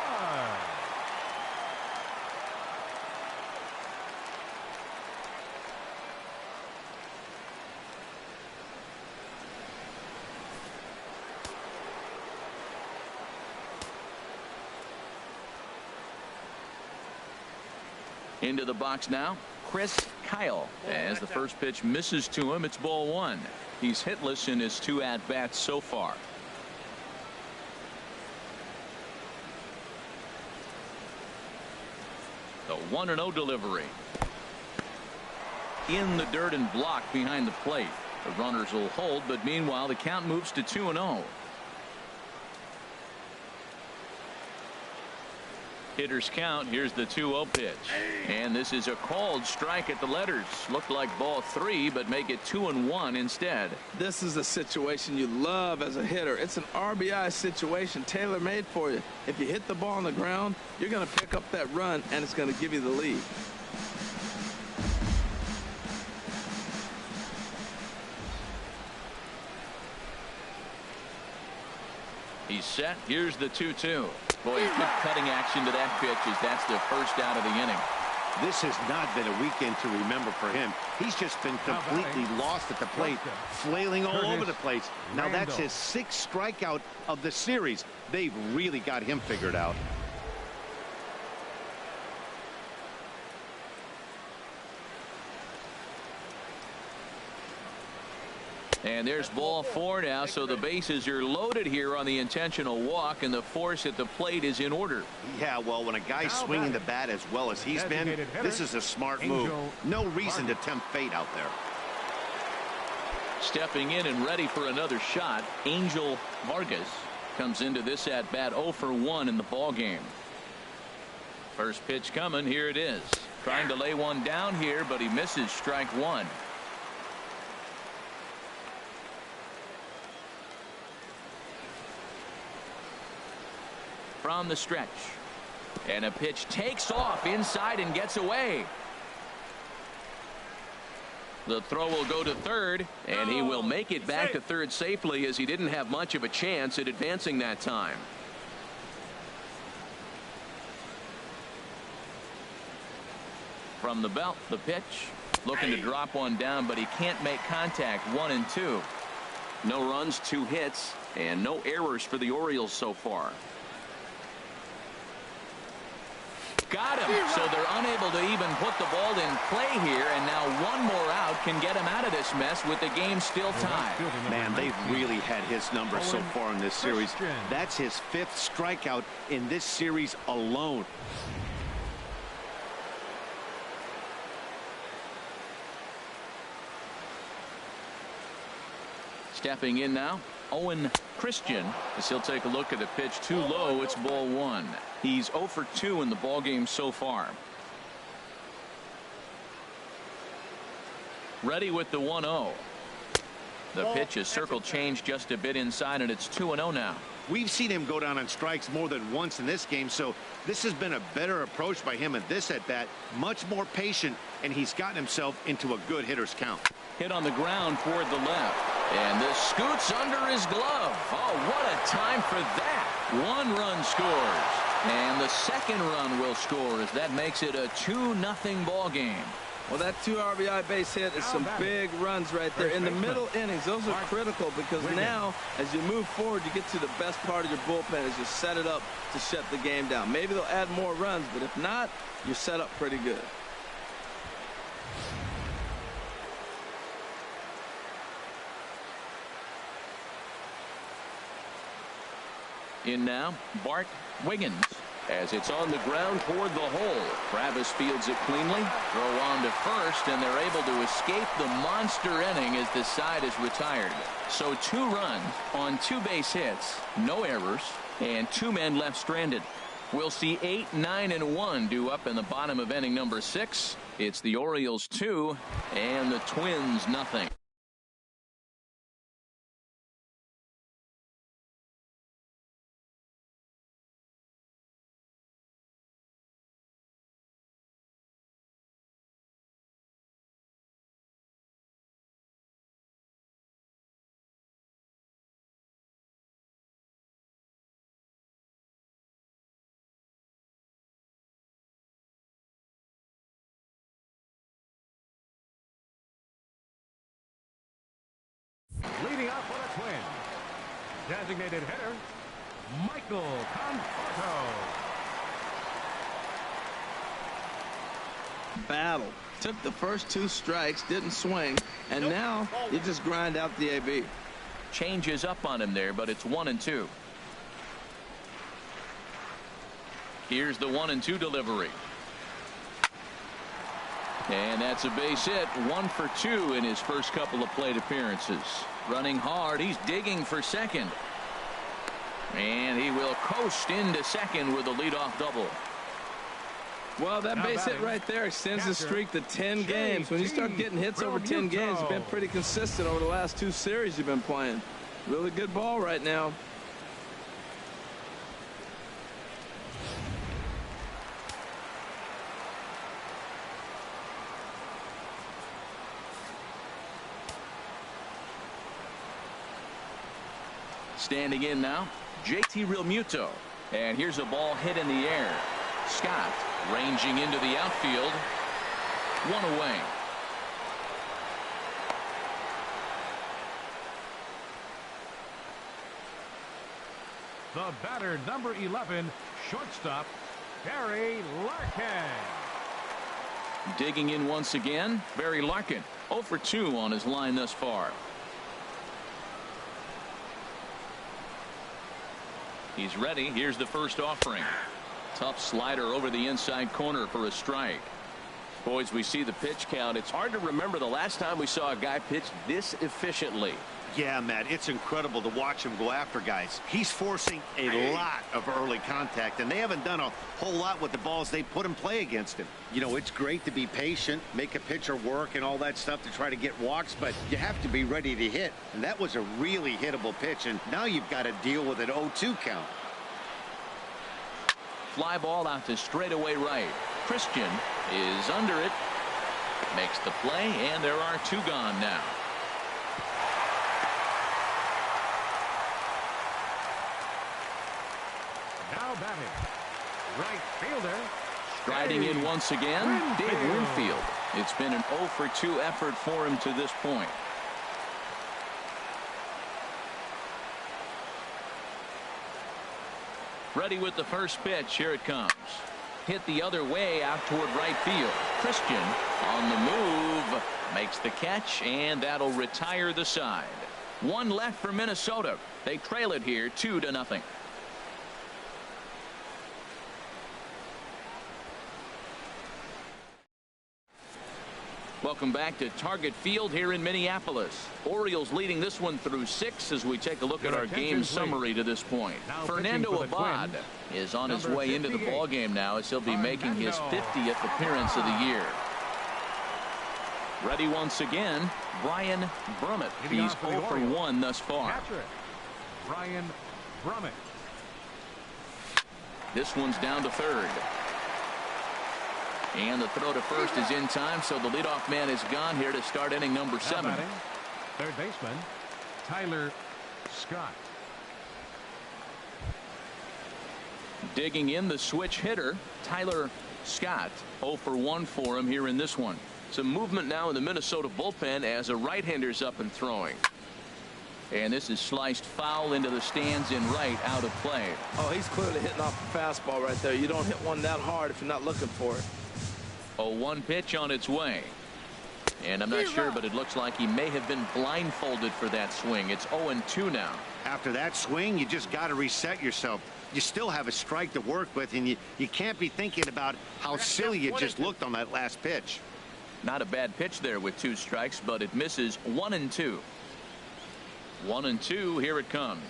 Into the box now, Chris Kyle. As the first pitch misses to him, it's ball 1. He's hitless in his 2 at-bats so far. The 1-0 delivery. In the dirt and blocked behind the plate. The runners will hold, but meanwhile the count moves to 2-0. Hitters count. Here's the 2-0 pitch. And this is a called strike at the letters. Looked like ball 3, but make it 2-1 instead. This is a situation you love as a hitter. It's an RBI situation, tailor-made for you. If you hit the ball on the ground, you're going to pick up that run, and it's going to give you the lead. He's set. Here's the 2-2. Boy, good cutting action to that pitch, as that's the first out of the inning. This has not been a weekend to remember for him. He's just been completely lost at the plate, flailing all over the place. Now that's his 6th strikeout of the series. They've really got him figured out. And there's ball 4 now, so the bases are loaded here on the intentional walk, and the force at the plate is in order. Yeah, well, when a guy's swinging the bat as well as he's been, this is a smart move. No reason to tempt fate out there. Stepping in and ready for another shot, Angel Vargas comes into this at bat 0 for 1 in the ball game. First pitch coming. Here it is. Trying to lay one down here, but he misses. Strike 1. From the stretch, and a pitch takes off inside and gets away. The throw will go to third, and he will make it back to third safely, as he didn't have much of a chance at advancing that time. From the belt, the pitch, looking to drop one down, but he can't make contact. 1-2. No runs, 2 hits, and no errors for the Orioles so far. Got him. So they're unable to even put the ball in play here, and now one more out can get him out of this mess with the game still tied. Man, they've really had his number so far in this series. That's his 5th strikeout in this series alone. Stepping in now, Owen Christian, as he'll take a look at the pitch too low. It's ball 1. He's 0 for 2 in the ball game so far. Ready with the 1-0. The pitch is circle changed just a bit inside, and it's 2-0 now. We've seen him go down on strikes more than once in this game, so this has been a better approach by him at this at bat. Much more patient, and he's gotten himself into a good hitter's count. Hit on the ground toward the left. And this scoots under his glove. Oh, what a time for that. 1 run scores. And the second run will score as that makes it a 2-0 ball game. Well, that 2 RBI base hit is some big runs right there in the middle innings. Those are critical because now, as you move forward, you get to the best part of your bullpen as you set it up to shut the game down. Maybe they'll add more runs, but if not, you're set up pretty good. In now, Bart Wiggins. As it's on the ground toward the hole. Travis fields it cleanly. Throw on to first, and they're able to escape the monster inning as the side is retired. So 2 runs on 2 base hits, no errors, and 2 men left stranded. We'll see 8, 9, and 1 due up in the bottom of inning number 6. It's the Orioles 2 and the Twins nothing. Leading off for the Twins, designated hitter, Michael Conforto. Battle. Took the first 2 strikes, didn't swing, and now you just grind out the AB. Changes up on him there, but it's 1-2. Here's the 1-2 delivery. And that's a base hit. 1 for 2 in his first couple of plate appearances. Running hard. He's digging for second. And he will coast into second with a leadoff double. Well, that base hit right there extends the streak to 10 games. When you start getting hits over 10 games, you've been pretty consistent over the last 2 series you've been playing. Really good ball right now. Standing in now, JT Realmuto. And here's a ball hit in the air. Scott ranging into the outfield. 1 away. The batter, number 11, shortstop, Barry Larkin. Digging in once again, Barry Larkin. 0 for 2 on his line thus far. He's ready. Here's the first offering. Tough slider over the inside corner for a strike. Boys, we see the pitch count. It's hard to remember the last time we saw a guy pitch this efficiently. Yeah, Matt, it's incredible to watch him go after guys. He's forcing a lot of early contact, and they haven't done a whole lot with the balls they put in play against him. You know, it's great to be patient, make a pitcher work and all that stuff to try to get walks, but you have to be ready to hit. And that was a really hittable pitch, and now you've got to deal with an 0-2 count. Fly ball out to straightaway right. Christian is under it. Makes the play, and there are 2 gone now. Now batting, right fielder. Striding in once again, Dave Winfield. It's been an 0 for 2 effort for him to this point. Ready with the first pitch. Here it comes. Hit the other way out toward right field. Christian on the move. Makes the catch, and that'll retire the side. 1 left for Minnesota. They trail it here 2-0. Welcome back to Target Field here in Minneapolis. Orioles leading this one through 6 as we take a look at our game summary to this point. Fernando Abad is on his way into the ball game now as he'll be making his 50th appearance of the year. Ready once again, Brian Brummett. He's 0 for 1 thus far. Brian Brummett. This one's down to third. And the throw to first is in time, so the leadoff man is gone here to start inning number 7. Third baseman Tyler Scott. Digging in, the switch hitter Tyler Scott. 0 for 1 for him here in this one. Some movement now in the Minnesota bullpen as a right-hander's up and throwing. And this is sliced foul into the stands in right, out of play. Oh, he's clearly hitting off the fastball right there. You don't hit one that hard if you're not looking for it. 0-1 pitch on its way. And I'm not sure, but it looks like he may have been blindfolded for that swing. It's 0-2 now. After that swing, you just got to reset yourself. You still have a strike to work with, and you can't be thinking about how silly you just looked on that last pitch. Not a bad pitch there with 2 strikes, but it misses. 1-2. 1-2. Here it comes.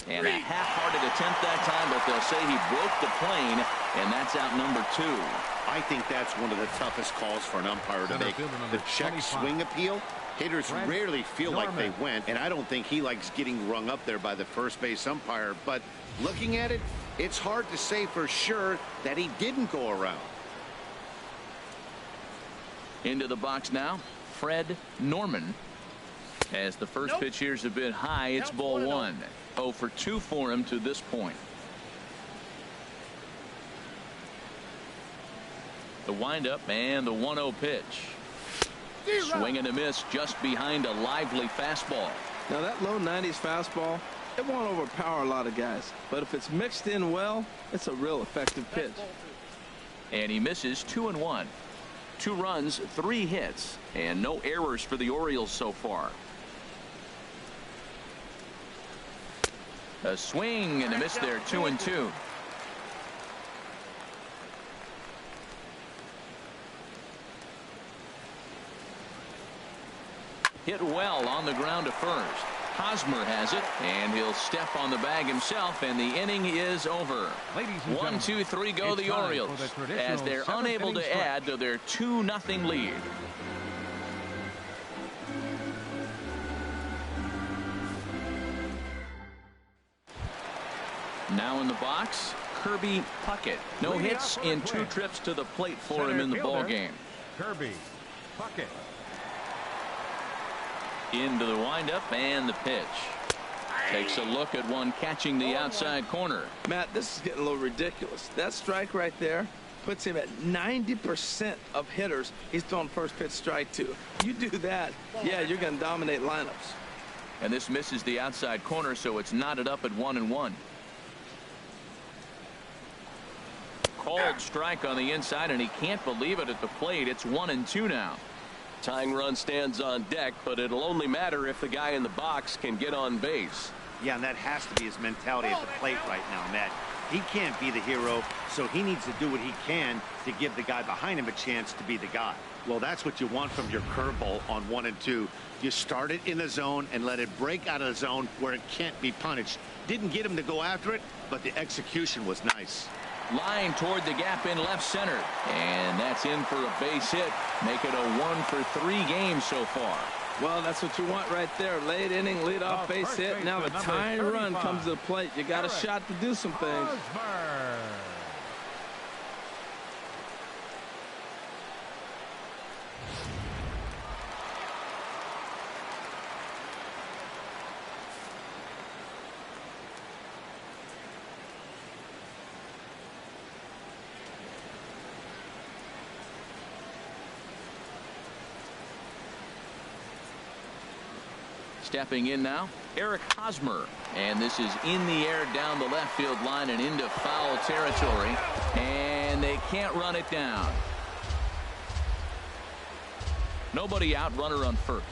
And a half-hearted attempt that time, but they'll say he broke the plane, and that's out number 2. I think that's one of the toughest calls for an umpire to make. The check swing appeal. Hitters rarely feel like they went, and I don't think he likes getting rung up there by the first base umpire. But looking at it, it's hard to say for sure that he didn't go around. Into the box now, Fred Norman. As the first pitch here's a bit high, it's ball 1. 0 for 2 for him to this point. The windup and the 1-0 pitch. Swing and a miss just behind a lively fastball. Now that low 90s fastball, it won't overpower a lot of guys, but if it's mixed in well, it's a real effective pitch. And he misses 2-1. 2 runs, 3 hits, and no errors for the Orioles so far. A swing and a miss there. 2-2. Hit well on the ground to first. Hosmer has it, and he'll step on the bag himself, and the inning is over. 1, 2, 3 go the Orioles as they're unable to add to their 2-0 lead. Now in the box, Kirby Puckett. No hits in 2 trips to the plate for him in the ball game. Kirby Puckett. Into the windup and the pitch. Takes a look at one catching the outside corner. Matt, this is getting a little ridiculous. That strike right there puts him at 90% of hitters he's throwing first pitch strike to. You do that, yeah, you're going to dominate lineups. And this misses the outside corner, so it's knotted up at 1-1. Called strike on the inside, and he can't believe it at the plate. It's 1-2 now. Tying run stands on deck, but it'll only matter if the guy in the box can get on base. Yeah, and that has to be his mentality at the plate right now, Matt. He can't be the hero, so he needs to do what he can to give the guy behind him a chance to be the guy. Well, that's what you want from your curveball on 1 and 2. You start it in the zone and let it break out of the zone where it can't be punished. Didn't get him to go after it, but the execution was nice. Line toward the gap in left center, and that's in for a base hit. Make it a 1 for 3 games so far. Well, that's what you want right there. Late inning, leadoff base hit. Now the tying run comes to the plate. You got a shot to do some things. Stepping in now, Eric Hosmer, and this is in the air down the left field line and into foul territory, and they can't run it down. Nobody out, runner on first.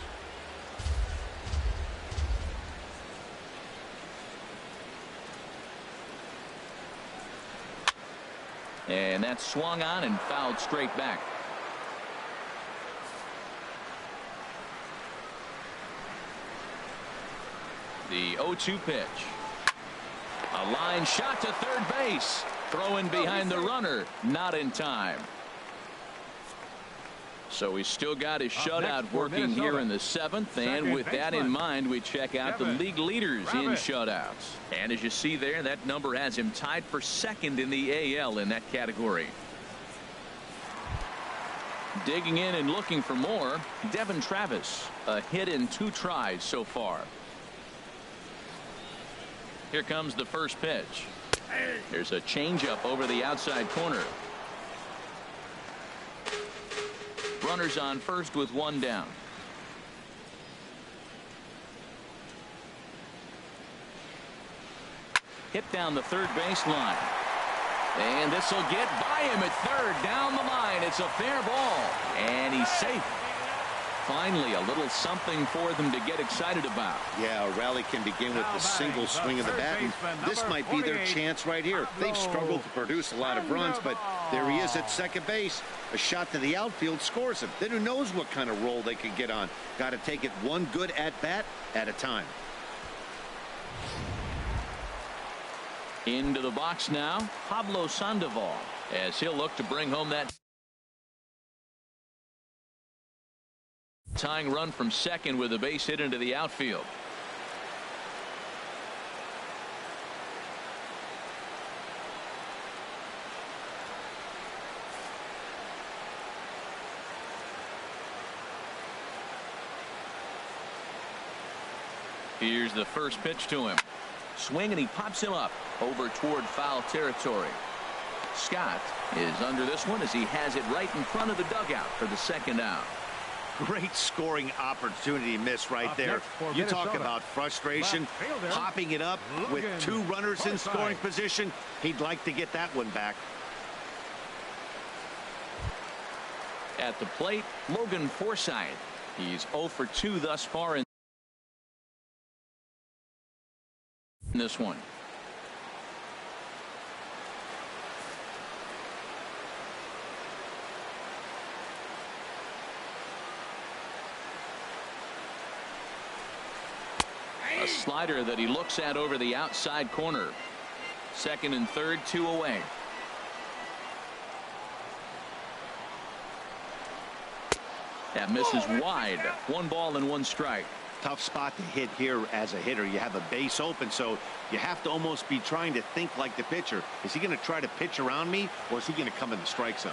And that's swung on and fouled straight back. The 0-2 pitch. A line shot to third base. Throwing behind the runner. Not in time. So he's still got his shutout working here in the 7th. And with that in mind, we check out the league leaders in shutouts. And as you see there, that number has him tied for 2nd in the AL in that category. Digging in and looking for more, Devin Travis. A hit in 2 tries so far. Here comes the first pitch. There's a changeup over the outside corner. Runners on first with 1 down. Hit down the third baseline. And this will get by him at third. Down the line. It's a fair ball. And he's safe. Finally, a little something for them to get excited about. Yeah, a rally can begin with a single swing of the bat. And this might be their chance right here. They've struggled to produce a lot of runs, but there he is at second base. A shot to the outfield scores him. Then who knows what kind of roll they could get on. Got to take it one good at-bat at a time. Into the box now, Pablo Sandoval, as he'll look to bring home that tying run from second with a base hit into the outfield. Here's the first pitch to him. Swing, and he pops him up over toward foul territory. Scott is under this one as he has it right in front of the dugout for the second out. Great scoring opportunity miss right there. You talk about frustration. Popping it up with 2 runners in scoring position. He'd like to get that one back. At the plate, Logan Forsythe. He's 0 for 2 thus far in this one. A slider that he looks at over the outside corner. Second and third, 2 away. That misses wide. 1 ball and 1 strike. Tough spot to hit here as a hitter. You have a base open, so you have to almost be trying to think like the pitcher. Is he going to try to pitch around me, or is he going to come in the strike zone?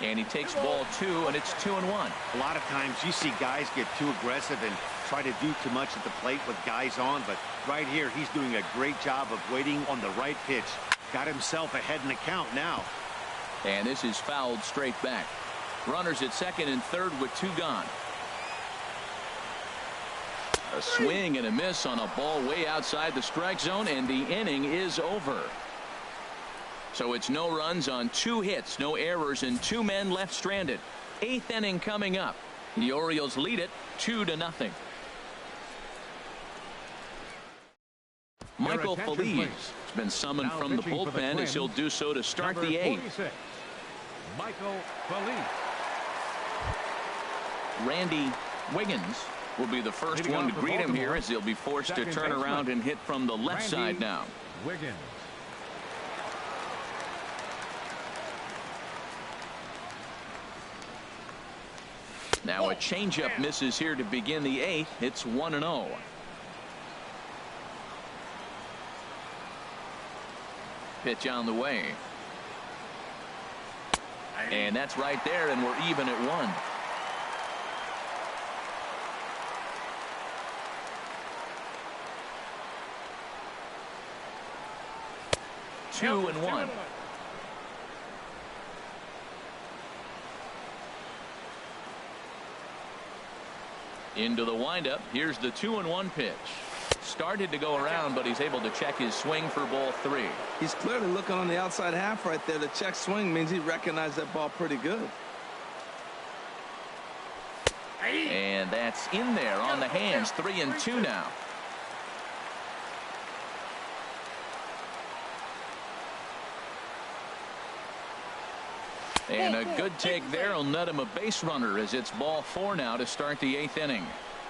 And he takes ball 2, and it's 2-1. A lot of times you see guys get too aggressive and try to do too much at the plate with guys on, but right here he's doing a great job of waiting on the right pitch. Got himself ahead in the count now. And this is fouled straight back. Runners at second and third with 2 gone. A swing and a miss on a ball way outside the strike zone, and the inning is over. So it's no runs on 2 hits, no errors, and 2 men left stranded. 8th inning coming up. The Orioles lead it 2-0. Michael Feliz has been summoned from the bullpen as he'll do so to start the 8th. Michael Feliz. Randy Wiggins will be the first one to greet him here as he'll be forced to turn around and hit from the left side now. Wiggins. Now a changeup misses here to begin the 8th. It's 1-0. Pitch on the way. And that's right there, and we're even at 1. Two and 1. Into the windup. Here's the 2-1 pitch. Started to go around, but he's able to check his swing for ball 3. He's clearly looking on the outside half right there. The check swing means he recognized that ball pretty good. And that's in there on the hands. 3-2 now. And a good take there will net him a base runner as it's ball 4 now to start the 8th inning.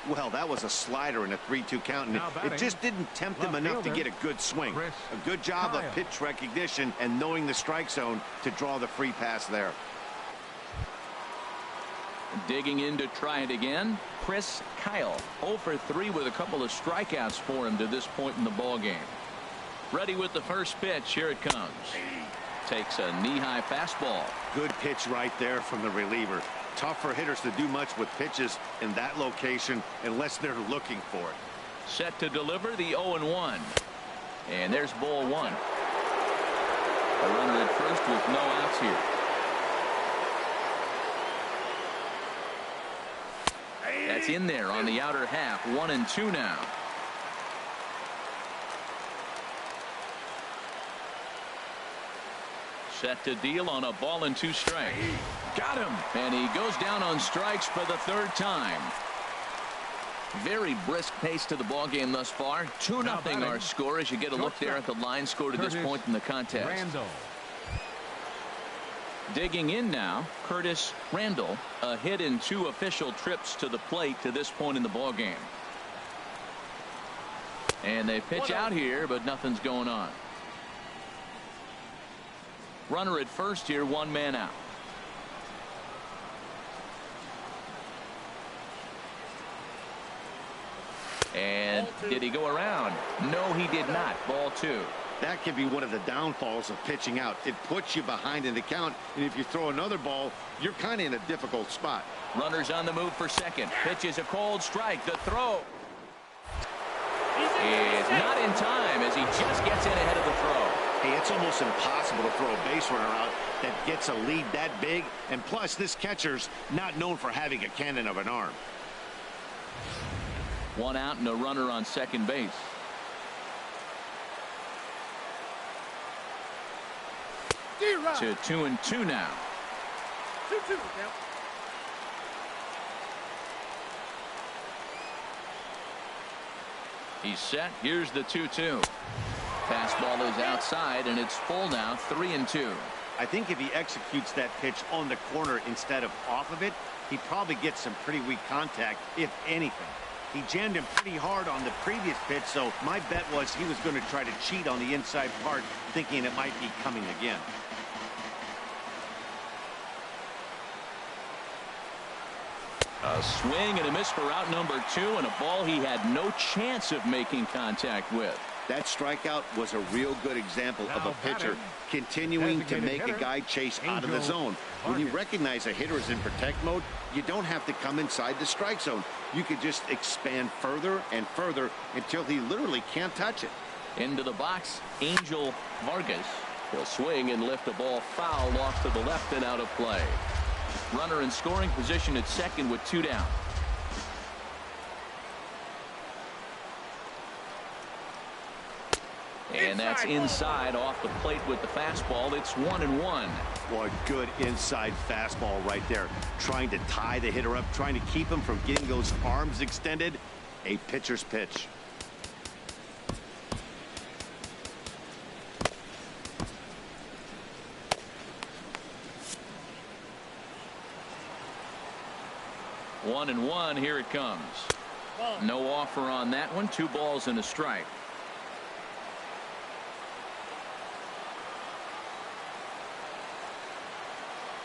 Well, that was a slider in a 3-2 count, and it just didn't tempt him enough to get a good swing. A good job of pitch recognition and knowing the strike zone to draw the free pass there. Digging in to try it again, Chris Kyle. 0 for 3 with a couple of strikeouts for him to this point in the ball game. Ready with the first pitch. Here it comes. Takes a knee-high fastball. Good pitch right there from the reliever. Tough for hitters to do much with pitches in that location unless they're looking for it. Set to deliver the 0-1. And there's ball one. A runner at first with no outs here. That's in there on the outer half. 1-2 now. Set to deal on a ball and 2 strikes. Got him. And he goes down on strikes for the 3rd time. Very brisk pace to the ball game thus far. 2-0 our score as you get a look there at the line score to this point in the contest. Randall. Digging in now, Curtis Randall, a hit in 2 official trips to the plate to this point in the ball game. And they pitch out here, but nothing's going on. Runner at first here, 1 man out. And did he go around? No, he did not. Ball 2. That can be one of the downfalls of pitching out. It puts you behind in the count, and if you throw another ball, you're kind of in a difficult spot. Runners on the move for second. Pitch is a cold strike. The throw is not in time as he just gets in ahead of the throw. Hey, it's almost impossible to throw a base runner out that gets a lead that big, and plus this catcher's not known for having a cannon of an arm. 1 out and a runner on second base. To 2-2 now. 2-2. He's set. Here's the 2-2. Fastball is outside, and it's full now. 3-2. I think if he executes that pitch on the corner instead of off of it, he probably gets some pretty weak contact, if anything. He jammed him pretty hard on the previous pitch, so my bet was he was going to try to cheat on the inside part, thinking it might be coming again. A swing and a miss for out number 2, and a ball he had no chance of making contact with. That strikeout was a real good example of a pitcher continuing to make a guy chase out of the zone. When you recognize a hitter is in protect mode, you don't have to come inside the strike zone. You could just expand further and further until he literally can't touch it. Into the box, Angel Vargas. He'll swing and lift a ball foul off to the left and out of play. Runner in scoring position at second with 2 down. And that's inside off the plate with the fastball. It's 1-1. Boy, good inside fastball right there. Trying to tie the hitter up, trying to keep him from getting those arms extended. A pitcher's pitch. One and one. Here it comes. No offer on that one. 2 balls and a strike.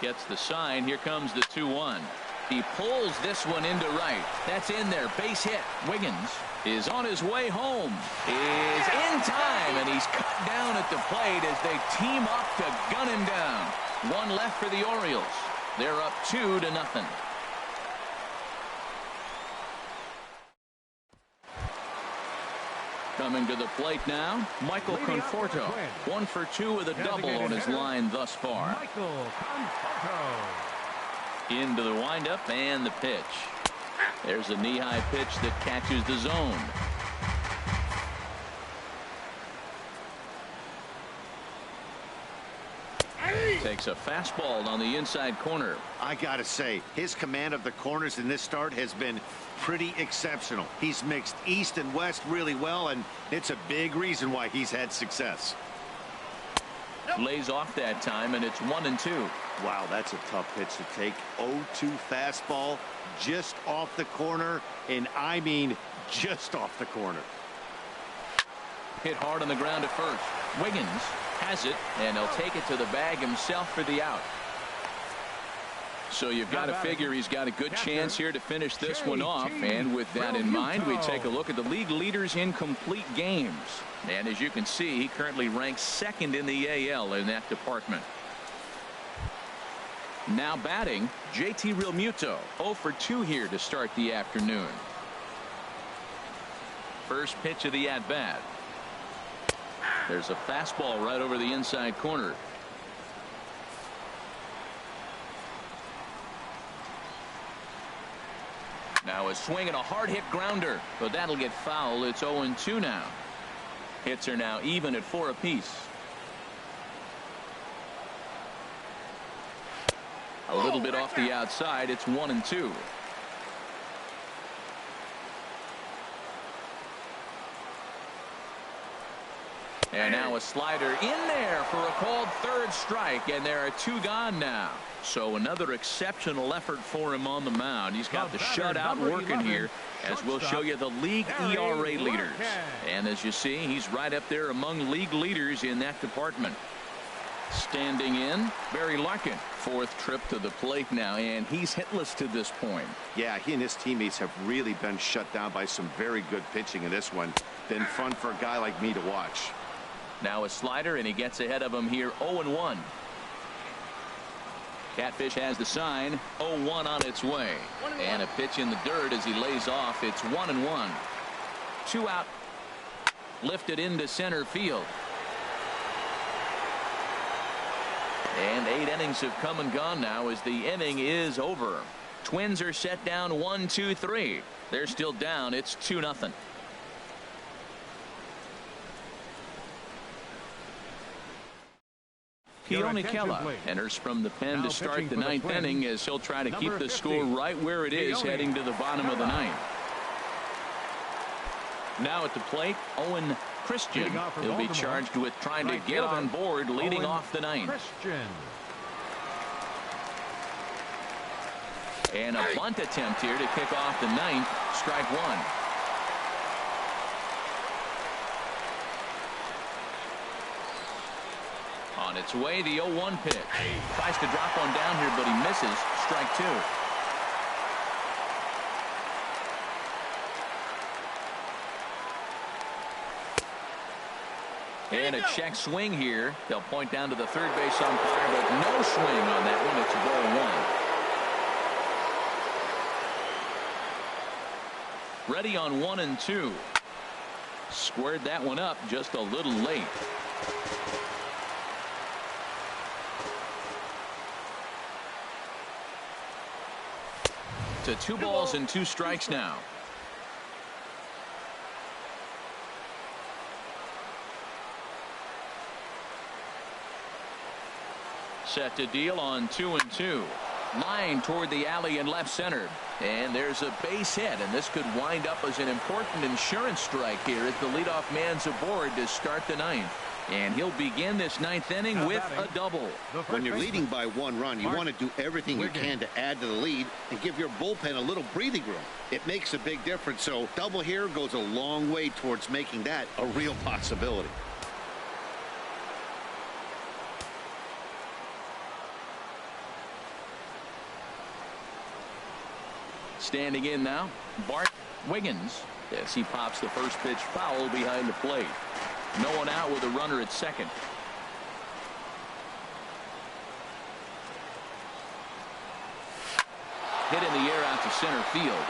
Gets the sign. Here comes the 2-1. He pulls this one into right. That's in there. Base hit. Wiggins is on his way home. Is in time, and he's cut down at the plate as they team up to gun him down. 1 left for the Orioles. They're up 2-0. Coming to the plate now, Michael Conforto. 1 for 2 with a double on his line thus far. Michael Conforto. Into the windup and the pitch. There's a knee-high pitch that catches the zone. Takes a fastball on the inside corner. I gotta say, his command of the corners in this start has been pretty exceptional. He's mixed east and west really well, and it's a big reason why he's had success. Lays off that time, and it's 1-2. Wow, that's a tough pitch to take. 0-2 fastball just off the corner, and I mean just off the corner. Hit hard on the ground at first. Wiggins has it, and he'll take it to the bag himself for the out. So you've got to figure he's got a good chance here to finish this one off. And with that in mind, we take a look at the league leaders in complete games. And as you can see, he currently ranks second in the AL in that department. Now batting, JT Realmuto, 0 for 2 here to start the afternoon. First pitch of the at-bat. There's a fastball right over the inside corner. Now a swing and a hard hit grounder, but that'll get foul. It's 0-2 now. Hits are now even at 4 apiece. A little bit off the outside. It's 1-2. And now a slider in there for a called third strike, and there are 2 gone now. So another exceptional effort for him on the mound. He's got the shutout working here, as we'll show you the league ERA leaders. And as you see, he's right up there among league leaders in that department. Standing in, Barry Larkin, 4th trip to the plate now, and he's hitless to this point. Yeah, he and his teammates have really been shut down by some very good pitching in this one. Been fun for a guy like me to watch. Now a slider, and he gets ahead of him here. 0-1. Catfish has the sign. 0-1 on its way. And a pitch in the dirt as he lays off. It's 1-1. 2 out. Lifted into center field. And 8 innings have come and gone now as the inning is over. Twins are set down 1-2-3. They're still down. It's 2-0. Keone Kela enters from the pen to start the 9th inning, as he'll try to keep the score right where it is heading to the bottom of the 9th. Now at the plate, Owen Christian. He'll be charged with trying to get on board leading off the 9th. And a bunt attempt here to kick off the 9th. Strike 1. On its way, the 0-1 pitch. Tries to drop one down here, but he misses. Strike 2. And a check swing here. They'll point down to the third base umpire, but no swing on that one. It's ball 1. Ready on 1-2. Squared that one up just a little late. To 2 balls and 2 strikes now. Set to deal on 2-2. Line toward the alley in left center. And there's a base hit, and this could wind up as an important insurance strike here as the leadoff man's aboard to start the 9th. And he'll begin this 9th inning with a double. When you're leading by 1 run, you want to do everything you can to add to the lead and give your bullpen a little breathing room. It makes a big difference, so double here goes a long way towards making that a real possibility. Standing in now, Bart Wiggins, as he pops the first pitch foul behind the plate. No one out with a runner at second. Hit in the air out to center field.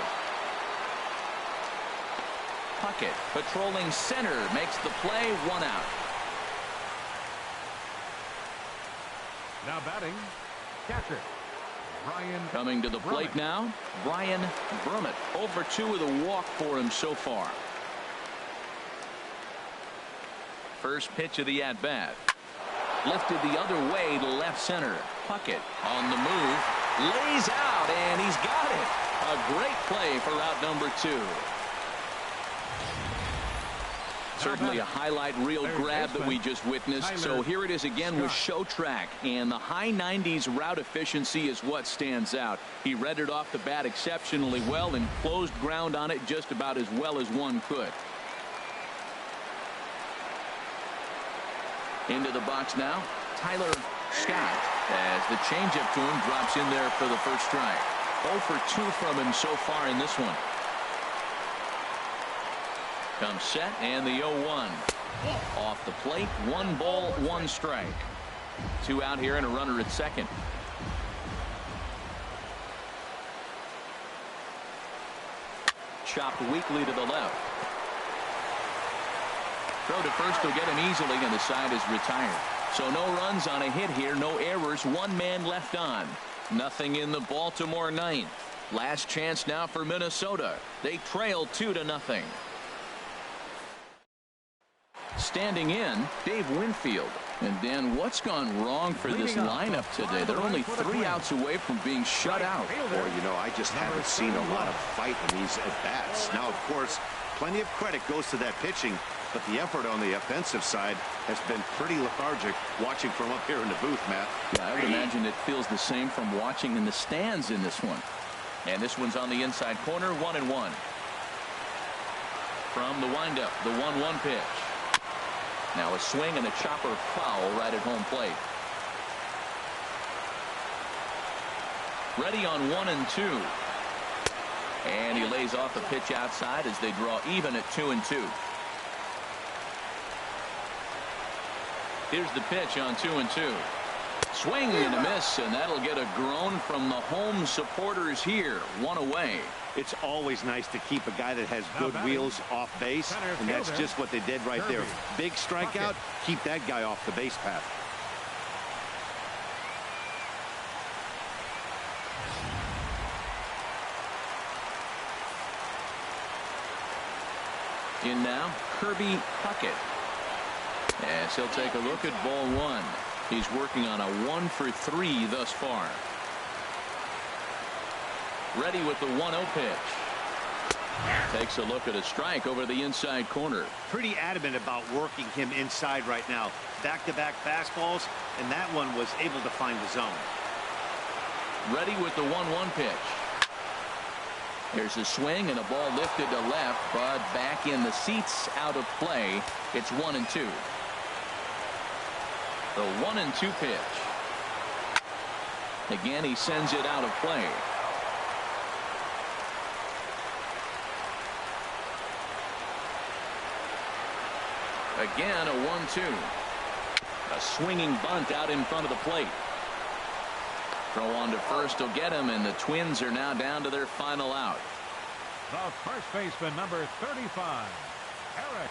Puckett patrolling center makes the play. 1 out. Now batting, catcher Brian. Coming to the plate now, Brian Brummett. 0 for 2 with a walk for him so far. First pitch of the at-bat. Lifted the other way to left center. Puckett on the move. Lays out, and he's got it. A great play for out number 2. Certainly a highlight reel grab that we just witnessed. So here it is again with show track, and the high 90s route efficiency is what stands out. He read it off the bat exceptionally well and closed ground on it just about as well as one could. Into the box now, Tyler Scott. As the changeup to him drops in there for the first strike. 0 for 2 from him so far in this one. Comes set and the 0-1. Off the plate, 1 ball, 1 strike. 2 out here and a runner at second. Chopped weakly to the left. Throw to first will get him easily, and the side is retired. So no runs on a hit here, no errors, 1 man left on. Nothing in the Baltimore ninth. Last chance now for Minnesota. They trail 2-0. Standing in, Dave Winfield. And Dan, what's gone wrong for this lineup today? They're only 3 outs away from being shut out. Or, you know, I just haven't seen a lot of fight in these at-bats. Now, of course, plenty of credit goes to that pitching, but the effort on the offensive side has been pretty lethargic watching from up here in the booth, Matt. Yeah, I would imagine it feels the same from watching in the stands in this one. And this one's on the inside corner, 1-1. From the windup, the 1-1 pitch. Now a swing and a chopper foul right at home plate. Ready on 1-2. And he lays off a pitch outside as they draw even at 2-2. Here's the pitch on 2-2. Swing and a miss, and that'll get a groan from the home supporters here. 1 away. It's always nice to keep a guy that has good wheels off base, and that's just what they did right there. Big strikeout, keep that guy off the base path. In now, Kirby Puckett. As he'll take a look at ball 1. He's working on a 1 for 3 thus far. Ready with the 1-0 pitch. Takes a look at a strike over the inside corner. Pretty adamant about working him inside right now. Back-to-back fastballs, and that one was able to find the zone. Ready with the 1-1 pitch. Here's a swing and a ball lifted to left, but back in the seats, out of play. It's 1-2. The 1-2 pitch. Again, he sends it out of play. Again, a 1-2. A swinging bunt out in front of the plate. Throw on to first will get him, and the Twins are now down to their final out. The first baseman, number 35, Eric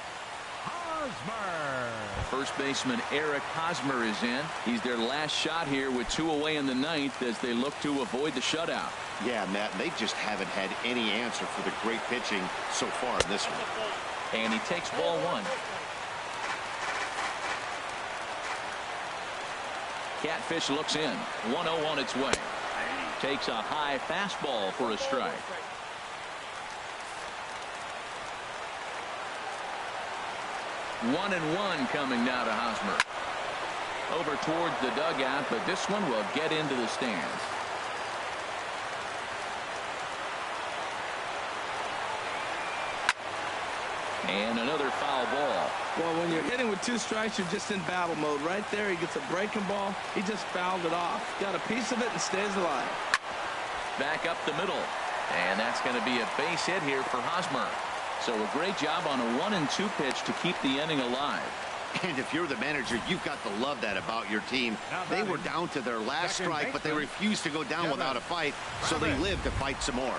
Hosmer. First baseman Eric Hosmer is in. He's their last shot here with 2 away in the ninth as they look to avoid the shutout. Yeah, Matt, they just haven't had any answer for the great pitching so far in this one. And he takes ball 1. Catfish looks in. 1-0 on its way. Takes a high fastball for a strike. One and one coming now to Hosmer. Over towards the dugout, but this one will get into the stands. And another foul ball. Well, when you're hitting with 2 strikes, you're just in battle mode. Right there, he gets a breaking ball. He just fouled it off. Got a piece of it and stays alive. Back up the middle. And that's going to be a base hit here for Hosmer. So a great job on a 1-2 pitch to keep the inning alive. And if you're the manager, you've got to love that about your team. They were down to their last strike, but they refused to go down without a fight, so they lived to fight some more.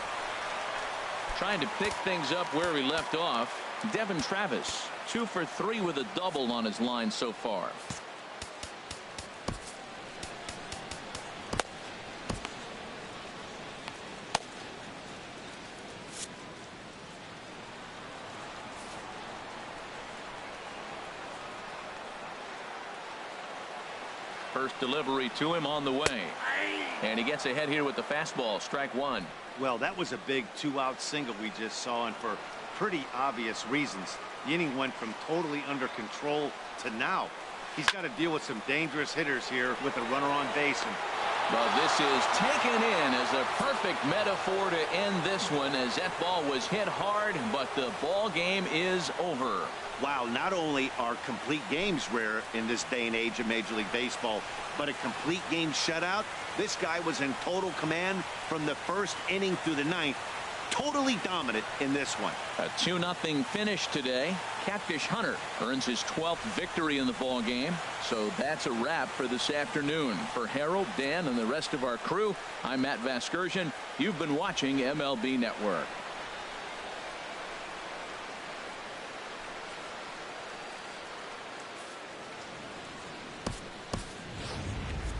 Trying to pick things up where he left off. Devin Travis, 2 for 3 with a double on his line so far. First delivery to him on the way. And he gets ahead here with the fastball. Strike 1. Well, that was a big 2-out single we just saw, and for pretty obvious reasons. The inning went from totally under control to now. He's got to deal with some dangerous hitters here with a runner on base, and Well, this is taken in as a perfect metaphor to end this one, as that ball was hit hard, but the ball game is over. Wow, not only are complete games rare in this day and age of Major League Baseball, but a complete game shutout. This guy was in total command from the first inning through the ninth. Totally dominant in this one. A 2-0 finish today. Catfish Hunter earns his 12th victory in the ball game. So that's a wrap for this afternoon. For Harold, Dan, and the rest of our crew, I'm Matt Vasgersian. You've been watching MLB Network.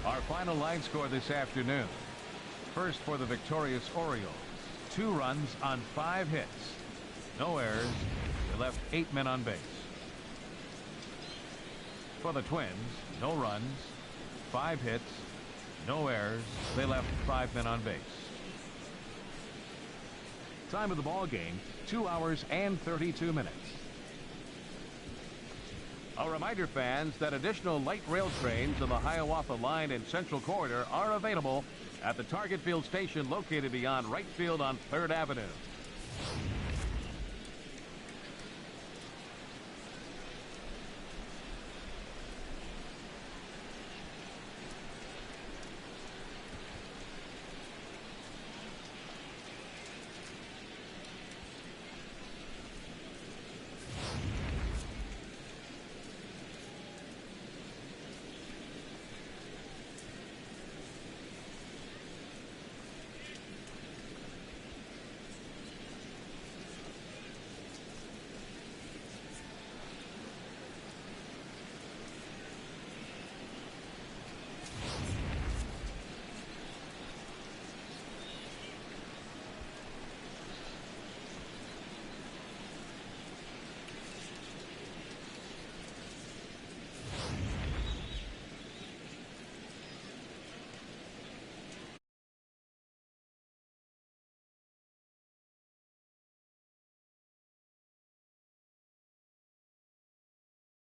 Our final line score this afternoon. First for the victorious Orioles. 2 runs on 5 hits. No errors. They left 8 men on base. For the Twins, no runs, 5 hits, no errors. They left 5 men on base. Time of the ball game, 2 hours and 32 minutes. A reminder, fans, that additional light rail trains on the Hiawatha Line and Central Corridor are available at the Target Field station located beyond right field on 3rd Avenue.